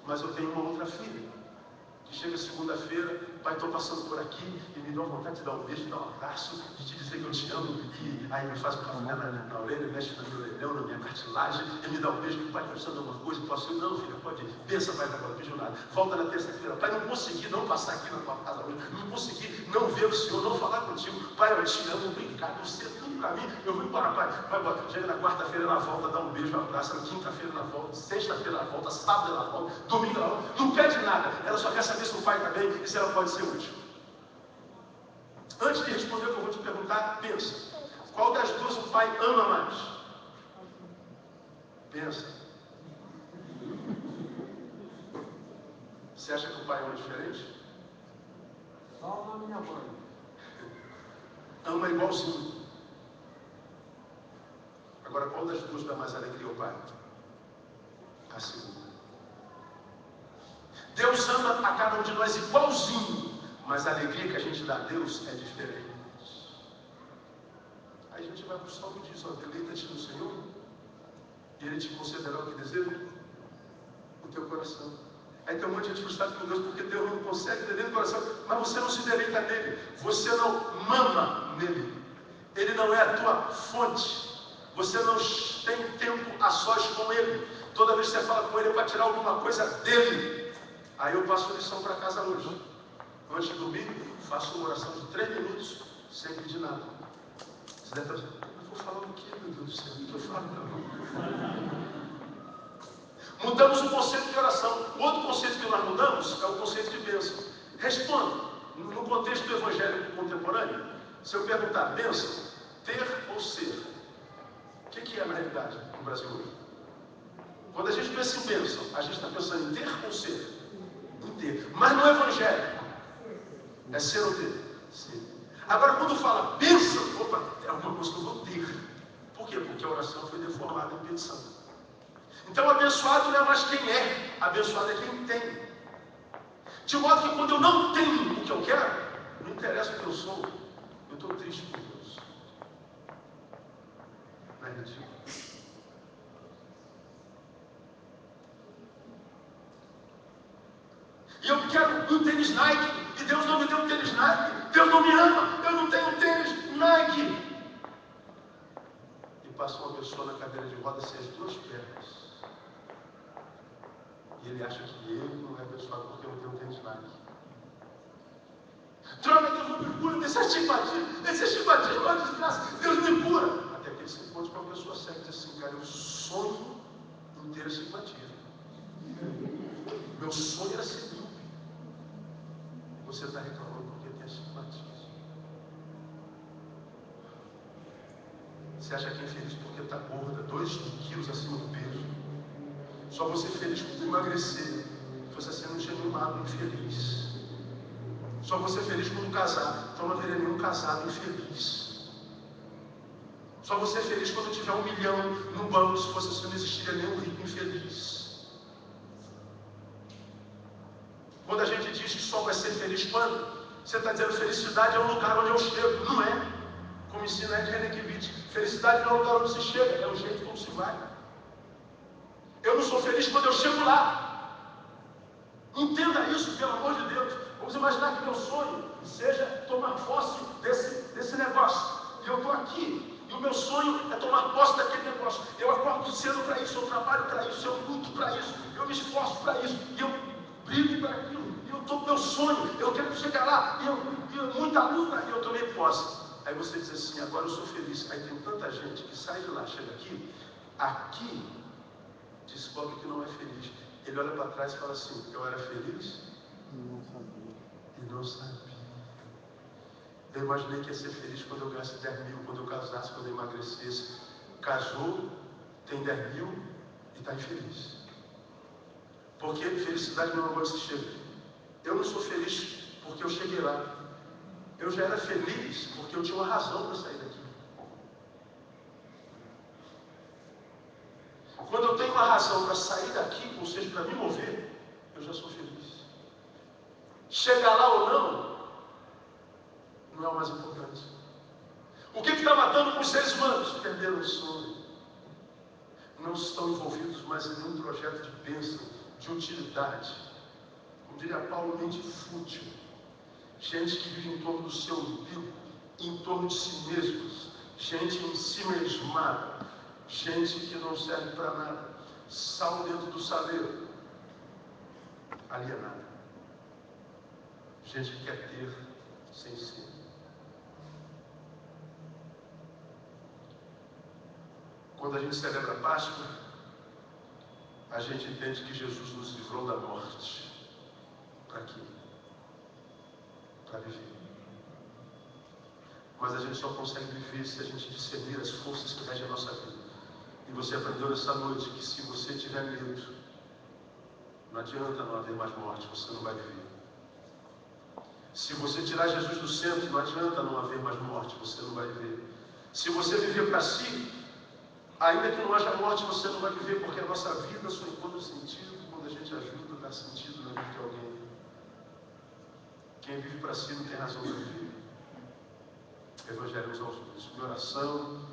Mas eu tenho uma outra filha que chega segunda-feira, pai, estou passando por aqui e me dá vontade de dar um beijo, de dar um abraço, de te dizer que eu te amo, e aí me faz um café na orelha, mexe no meu orelhão, na minha cartilagem, e me dá um beijo, pai, precisando de alguma coisa, posso ir? Não, filha, pode ir, pensa, pai, não pediu nada. Volta na terça-feira, pai, não consegui não passar aqui na tua casa hoje, não consegui não ver o Senhor, não falar contigo, pai, eu te amo, obrigado, você é tudo para mim, eu vou embora, pai, vai embora. Chega na quarta-feira, ela volta, dá um beijo, um abraço, na quinta-feira ela volta, sexta-feira ela volta, sábado ela volta, domingo ela volta, não pede nada, ela só quer saber se o pai está bem e se ela pode ser útil. Antes de responder o que eu vou te perguntar, pensa, qual das duas o pai ama mais? Pensa. Você acha que o pai ama diferente? Só ama minha mãe. Ama igualzinho. Agora, qual das duas dá mais alegria ao pai? A segunda. Deus ama a cada um de nós igualzinho, mas a alegria que a gente dá a Deus é diferente. Aí a gente vai para o Salmo e diz, deleita-te no Senhor, e Ele te concederá o que deseja, o teu coração. Aí tem um monte de gente frustrada com Deus, porque Deus não consegue deleita o coração, mas você não se deleita nele, você não mama nele, Ele não é a tua fonte, você não tem tempo a sós com Ele, toda vez que você fala com Ele é para tirar alguma coisa dele. Aí eu passo lição para casa hoje. Antes de dormir, faço uma oração de 3 minutos, sem pedir nada. Você deve estar pensando, eu vou falar o quê, meu Deus do céu? O que eu falo? Mudamos o conceito de oração. O outro conceito que nós mudamos é o conceito de bênção. Responda, no contexto evangélico contemporâneo, se eu perguntar, bênção, ter ou ser? O que é na realidade no Brasil hoje? Quando a gente pensa em bênção, a gente está pensando em ter ou ser? Em ter. Mas no evangelho, é ser ou ter? Ser. Agora, quando fala bênção, opa, é alguma coisa que eu vou ter. Por quê? Porque a oração foi deformada em petição. Então, abençoado não é mais quem é, abençoado é quem tem. De modo que quando eu não tenho o que eu quero, não interessa o que eu sou, eu estou triste por Deus. Não é ridículo? E eu quero um tênis Nike, e Deus não me deu um tênis Nike, Deus não me ama, eu não tenho um tênis Nike. E passa uma pessoa na cadeira de rodas sem as 2 pernas. E ele acha que ele não é abençoado porque não tem um tênis Nike. Droga, Deus não me cura desse astigmatismo é uma desgraça, Deus me cura. Até que ele se encontra com uma pessoa séria e diz assim, cara, eu sonho em ter astigmatismo. Meu sonho era ser míope. Você está reclamando porque tem astigmatismo. Você acha que é infeliz porque está gorda, 2 quilos acima do peso. Só você feliz quando emagrecer. Se você assim, não tinha nenhum magro infeliz. Só você feliz quando casar. Então não haveria nenhum casado infeliz. Só você feliz quando tiver 1 milhão no banco. Se fosse assim, não existiria nenhum rico infeliz. Quando a gente diz que só vai ser feliz quando? Você está dizendo felicidade é um lugar onde eu chego. Não é. Como ensina Ed Renekiewicz. Felicidade não é um lugar onde se chega, é o jeito como se vai. Eu não sou feliz quando eu chego lá. Entenda isso, pelo amor de Deus. Vamos imaginar que meu sonho seja tomar posse desse negócio. E eu estou aqui. E o meu sonho é tomar posse daquele negócio. Eu acordo cedo para isso, eu trabalho para isso, eu luto para isso, eu me esforço para isso. E eu brigo para aquilo. E eu estou com meu sonho. Eu quero chegar lá. E muita luta. E eu tomei posse. Aí você diz assim, agora eu sou feliz. Aí tem tanta gente que sai de lá, chega aqui descobre que não é feliz. Ele olha para trás e fala assim, eu era feliz e não sabia. Eu imaginei que ia ser feliz quando eu ganhasse 10 mil, quando eu casasse, quando eu emagrecesse. Casou, tem 10 mil e está infeliz. Porque felicidade não é uma coisa que se chega. Eu não sou feliz porque eu cheguei lá. Eu já era feliz porque eu tinha uma razão para sair daqui. Quando eu tenho uma razão para sair daqui, ou seja, para me mover, eu já sou feliz. Chegar lá ou não é o mais importante. O que está matando com os seres humanos? Perderam o sono. Não estão envolvidos mais em nenhum projeto de bênção, de utilidade. Como diria Paulo, mente fútil. Gente que vive em torno do seu umbigo, em torno de si mesmos. Gente em si mesmada. Gente que não serve para nada. Sal dentro do saleiro. Alienada. Gente que quer ter sem ser. Quando a gente celebra a Páscoa, a gente entende que Jesus nos livrou da morte. Para quê? Para viver. Mas a gente só consegue viver se a gente discernir as forças que regem a nossa vida. E você aprendeu nessa noite que se você tiver medo, não adianta não haver mais morte, você não vai viver. Se você tirar Jesus do centro, não adianta não haver mais morte, você não vai viver. Se você viver para si, ainda que não haja morte, você não vai viver, porque a nossa vida só encontra sentido quando a gente ajuda a dar sentido na vida de alguém. Quem vive para si não tem razão de viver. Evangelho aos outros. Minha oração,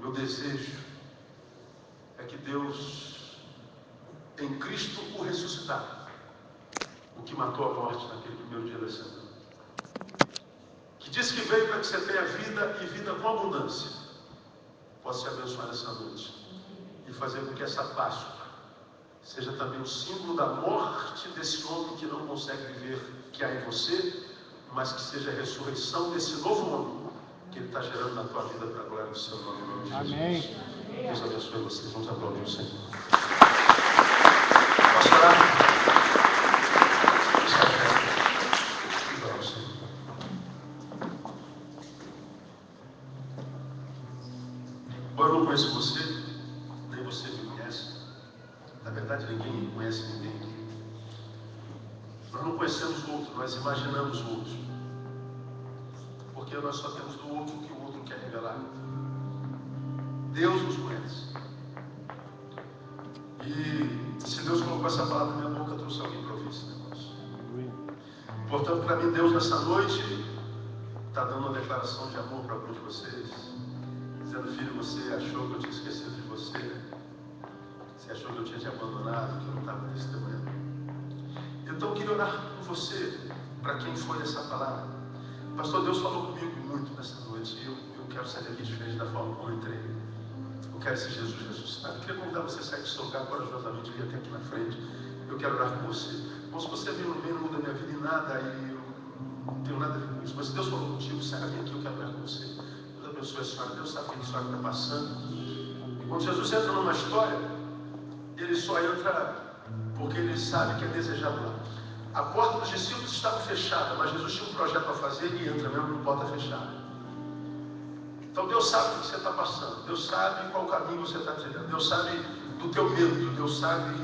meu desejo é que Deus, em Cristo, o ressuscitar, o que matou a morte naquele primeiro dia da semana, que disse que veio para que você tenha vida e vida com abundância, possa te abençoar nessa noite e fazer com que essa Páscoa seja também o símbolo da morte desse homem que não consegue viver, que há em você, mas que seja a ressurreição desse novo homem que Ele está gerando na tua vida para a glória do seu nome, em nome de Jesus. Amém. Deus abençoe vocês. Vamos aplaudir o Senhor. Posso orar? Eu não conheço você, nem você me conhece. Na verdade, ninguém conhece ninguém. Nós não conhecemos o outro, nós imaginamos o outro. Porque nós só temos do outro o que o outro quer revelar. Deus nos conhece. E se Deus colocou essa palavra na minha boca, trouxe alguém para ouvir esse negócio. Portanto, para mim, Deus nessa noite está dando uma declaração de amor para alguns de vocês. Dizendo, filho, você achou que eu tinha esquecido de você. Você achou que eu tinha te abandonado, que eu não estava testemunhando. Então eu queria orar por você, para quem foi essa palavra. Pastor, Deus falou comigo muito nessa noite. E eu quero sair daqui diferente da forma como eu entrei. Eu quero esse Jesus ressuscitado. Eu queria convidar você a sair do seu lugar corajosamente, vir até aqui na frente. Eu quero orar com você. Bom, se você veio no meio, não muda a minha vida em nada, e eu não tenho nada a ver com isso. Mas se Deus falou contigo, saia aqui, eu quero orar com você. Deus abençoe a senhora. Deus sabe o que a senhora está passando. E quando Jesus entra numa história, Ele só entra porque Ele sabe que é desejado lá. A porta dos discípulos estava fechada, mas Jesus tinha um projeto a fazer e entra mesmo com porta fechada. Então Deus sabe o que você está passando. Deus sabe qual caminho você está trilhando. Deus sabe do teu medo. Deus sabe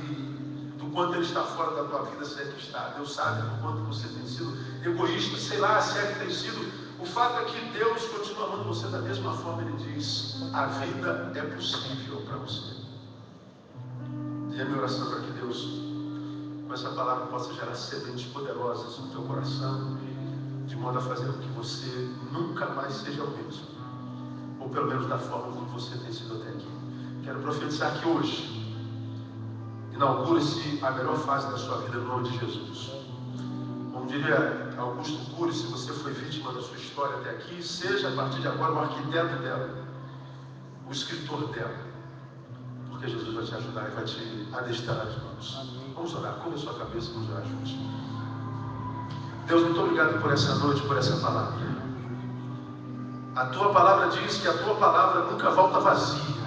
do quanto Ele está fora da tua vida, se é que está. Deus sabe do quanto você tem sido egoísta. Sei lá, se é que tem sido. O fato é que Deus continua amando você da mesma forma. Ele diz, a vida é possível para você. E a minha oração para que Deus, com essa palavra, possa gerar sementes poderosas no teu coração, de modo a fazer com que você nunca mais seja o mesmo, ou pelo menos da forma como você tem sido até aqui. Quero profetizar que hoje inaugure-se a melhor fase da sua vida no nome de Jesus. Como diria Augusto Cury, se você foi vítima da sua história até aqui, seja a partir de agora o arquiteto dela, o escritor dela. Porque Jesus vai te ajudar e vai te adestrar as mãos. Vamos orar, curva a sua cabeça e vamos orar juntos. Deus, muito obrigado por essa noite, por essa palavra. A tua palavra diz que a tua palavra nunca volta vazia.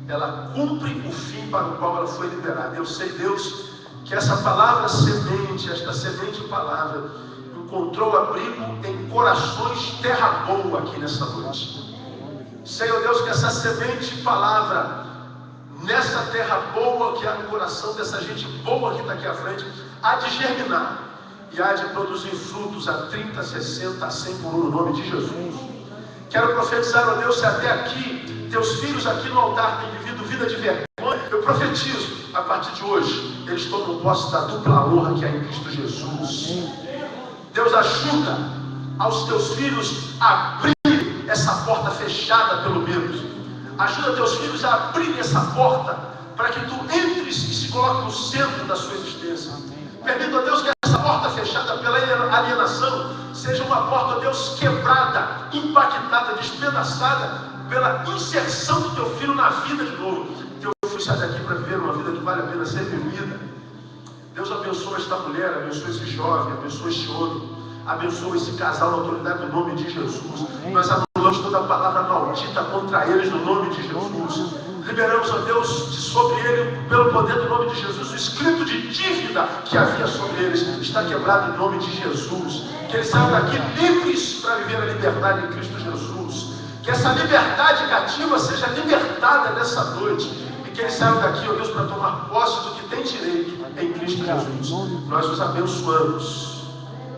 Ela cumpre o fim para o qual ela foi liberada. Eu sei, Deus, que essa palavra semente, esta semente palavra, encontrou abrigo em corações terra boa aqui nessa noite. Senhor Deus, que essa semente palavra, nessa terra boa que há no coração dessa gente boa que está aqui à frente, há de germinar e há de produzir frutos a 30, 60, a 100 por 1 no nome de Jesus. Quero profetizar, ó Deus, se até aqui teus filhos aqui no altar têm vivido vida de vergonha, eu profetizo, a partir de hoje, eles tomam posse da dupla honra que há em Cristo Jesus. Deus, ajuda aos teus filhos a abrir essa porta fechada pelo medo. Ajuda teus filhos a abrir essa porta para que tu entres e se coloque no centro da sua existência. Permita, ó Deus, que essa porta fechada pela alienação seja uma porta, ó Deus, quebrada, impactada, despedaçada pela inserção do teu filho na vida de novo. Teu filho sai daqui para viver uma vida que vale a pena ser vivida. Deus abençoa esta mulher, abençoa esse jovem, abençoa este homem, abençoa esse casal na autoridade do nome de Jesus. Nós anulamos toda a palavra maldita contra eles no nome de Jesus. Liberamos, ó Deus, de sobre ele, pelo poder do nome de Jesus, o escrito de dívida que havia sobre eles está quebrado em nome de Jesus. Que eles saiam daqui livres para viver a liberdade em Cristo Jesus. Que essa liberdade cativa seja libertada nessa noite. E que eles saiam daqui, ó Deus, para tomar posse do que tem direito em Cristo Jesus. Nós os abençoamos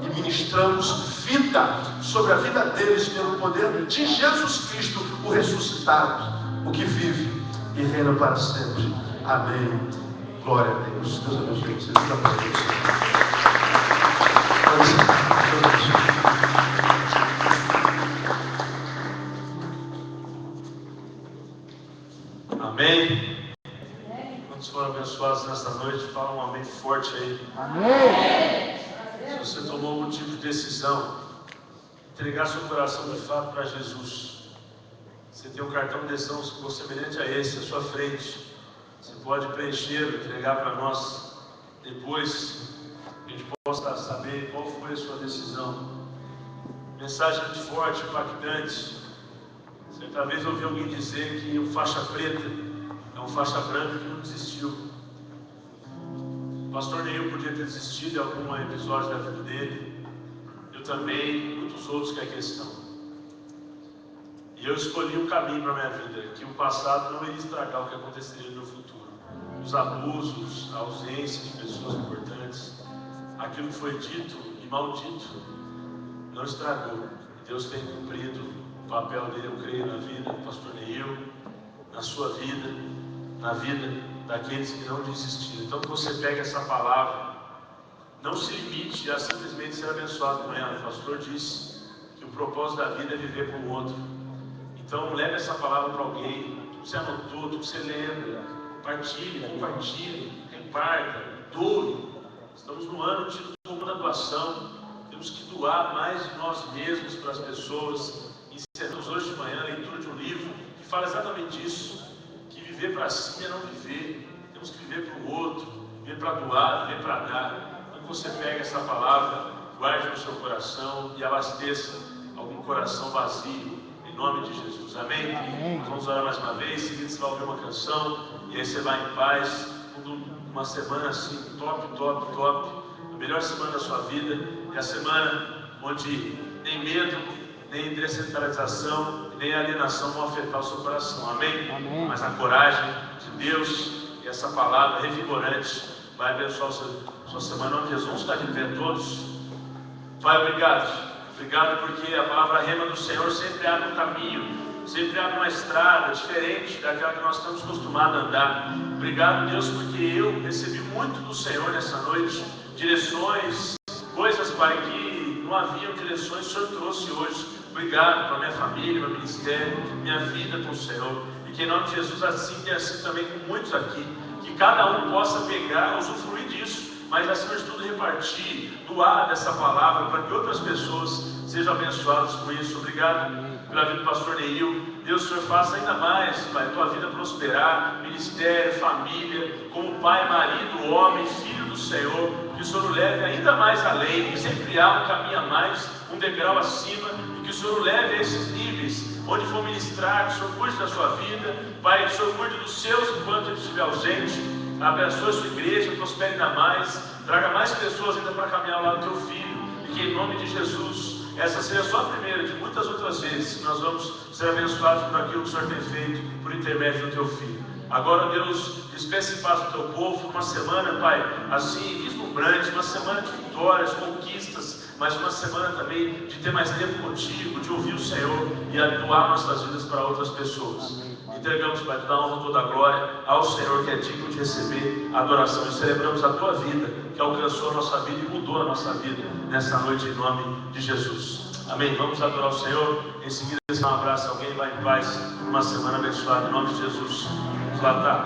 e ministramos vida sobre a vida deles pelo poder de Jesus Cristo, o ressuscitado, o que vive e reina para sempre. Amém. Glória a Deus. Deus abençoe vocês. Amém. Quantos foram abençoados nesta noite? Fala um amém forte aí. Amém. Se você tomou um tipo de decisão, entregar seu coração de fato para Jesus. Você tem um cartão de decisão semelhante a esse, à sua frente. Você pode preencher, entregar para nós. Depois, a gente possa saber qual foi a sua decisão. Mensagem muito forte, impactante. Certa vez eu ouvi alguém dizer que o faixa preta é um faixa branca que não desistiu. O pastor Neil podia ter desistido em algum episódio da vida dele. Eu também, muitos outros que aqui estão. E eu escolhi um caminho para a minha vida, que o passado não iria estragar o que aconteceria no meu futuro. Os abusos, a ausência de pessoas importantes, aquilo que foi dito e maldito, não estragou. Deus tem cumprido o papel dele, eu creio, na vida do pastor Neil, na sua vida, na vida daqueles que não desistiram. Então, que você pegue essa palavra, não se limite a simplesmente ser abençoado com ela. O pastor disse que o propósito da vida é viver para o outro. Então, leve essa palavra para alguém, tudo que você anotou, tudo que você lembra, compartilhe, reparta, doe. Estamos no ano de uma doação, temos que doar mais de nós mesmos para as pessoas. Encerramos hoje de manhã a leitura de um livro que fala exatamente isso, que viver para si é não viver, temos que viver para o outro, viver para doar, viver para dar. Então, você pega essa palavra, guarde no seu coração e abasteça algum coração vazio. Em nome de Jesus, amém? Amém. Nós vamos orar mais uma vez, em seguida você vai ouvir uma canção, e aí você vai em paz, uma semana assim, top, a melhor semana da sua vida, é a semana onde nem medo, nem descentralização, nem alienação vão afetar o seu coração, amém? Amém. Mas a coragem de Deus e essa palavra revigorante vai abençoar a sua semana. Em nome de Jesus, vamos ficar de pé todos. Pai, obrigado porque a palavra rema do Senhor sempre abre um caminho, sempre abre uma estrada diferente daquela que nós estamos acostumados a andar. Obrigado, Deus, porque eu recebi muito do Senhor nessa noite, direções, coisas, Pai, que não haviam direções, o Senhor trouxe hoje. Obrigado para minha família, meu ministério, minha vida com o Senhor. E que em nome de Jesus assim tenha sido também com muitos aqui, que cada um possa pegar, usufruir disso, mas acima de tudo repartir, doar dessa palavra para que outras pessoas sejam abençoadas com isso. Obrigado pela vida do pastor Neil. Deus, o Senhor faça ainda mais, Pai, tua vida prosperar, ministério, família, como pai, marido, homem, filho do Senhor, que o Senhor o leve ainda mais além, que sempre há um caminho a mais, um degrau acima, e que o Senhor o leve a esses níveis, onde for ministrar, que o Senhor cuide da sua vida, Pai, que o Senhor cuide dos seus enquanto ele estiver ausente, abençoe a sua igreja, prospere ainda mais, traga mais pessoas ainda para caminhar ao lado do teu filho, e que em nome de Jesus, essa seja só a primeira de muitas outras vezes que nós vamos ser abençoados por aquilo que o Senhor tem feito por intermédio do teu filho. Agora, Deus, dispense e faça o teu povo uma semana, Pai, assim, vislumbrante, uma semana de vitórias, conquistas, mas uma semana também de ter mais tempo contigo, de ouvir o Senhor e atuar nossas vidas para outras pessoas. Entregamos, Pai, toda a honra, toda a glória ao Senhor, que é digno de receber a adoração, e celebramos a tua vida, que alcançou a nossa vida e mudou a nossa vida nessa noite, em nome de Jesus. Amém. Vamos adorar o Senhor. Em seguida, se um abraço a alguém, vai em paz, uma semana abençoada, em nome de Jesus. Vamos lá, tá?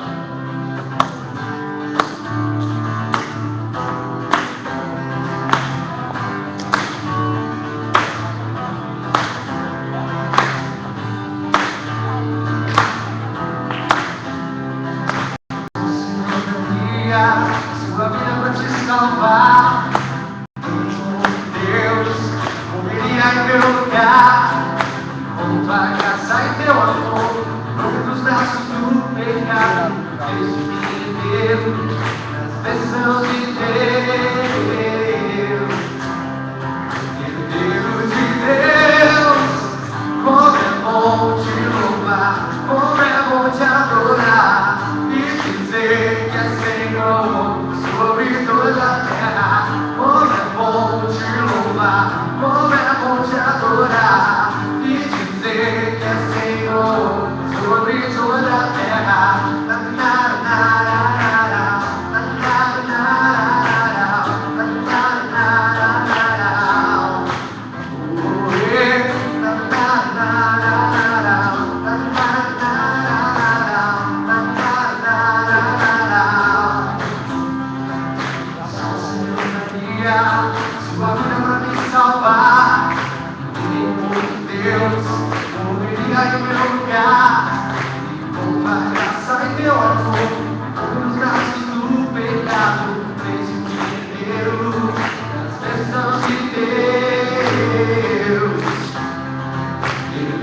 Sua vida para te salvar. Deus morreria em meu lugar. Com tua graça e teu amor, longe dos braços do pecado, desde inteiro nas bênçãos de Deus. Deus de Deus, como é bom te louvar, como é bom te adorar e dizer que é Senhor sobre toda a terra. Como é bom te louvar, como é bom te adorar e dizer que é Senhor sobre toda a terra. Sua vida para me salvar. Deus morreria em meu lugar. Com tua graça e teu amor, nos braços do pecado, desde o inteiro das bênçãos de Deus.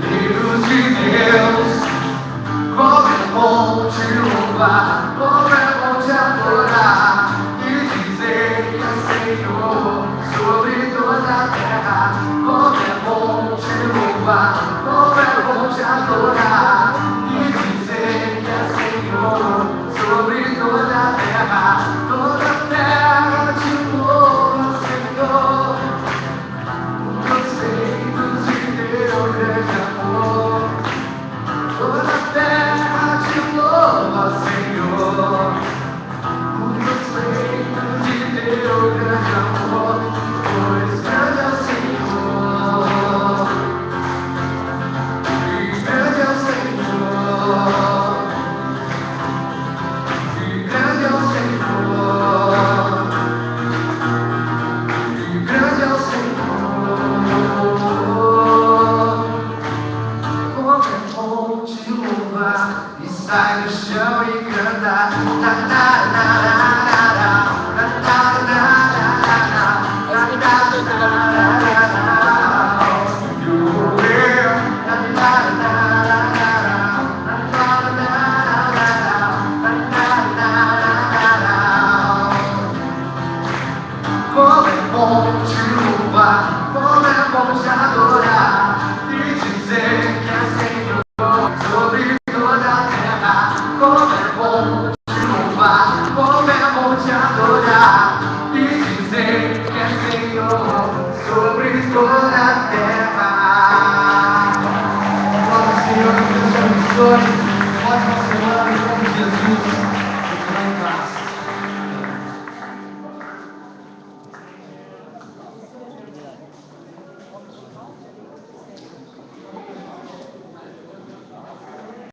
Deus de Deus, como é bom te louvar, como é bom te adorar e dizer que é Senhor sobre toda a terra. Como é bom te louvar, como é bom te adorar e dizer que é Senhor sobre toda a terra. Toda a terra te louva, Senhor, os feitos de teu grande amor. Toda a terra te louva, Senhor, os feitos de teu grande amor, pois grande é o Senhor, e grande é o Senhor, e grande é o Senhor, e grande é o Senhor. Como é bom te louvar e sai do chão e canta. Como é bom te louvar, como é bom te adorar e dizer que é Senhor sobre toda a terra. Como é bom te louvar, como é bom te adorar e dizer que é Senhor sobre toda a terra. Glória ao Senhor, que Deus te abençoe. Ótima semana em nome de Jesus.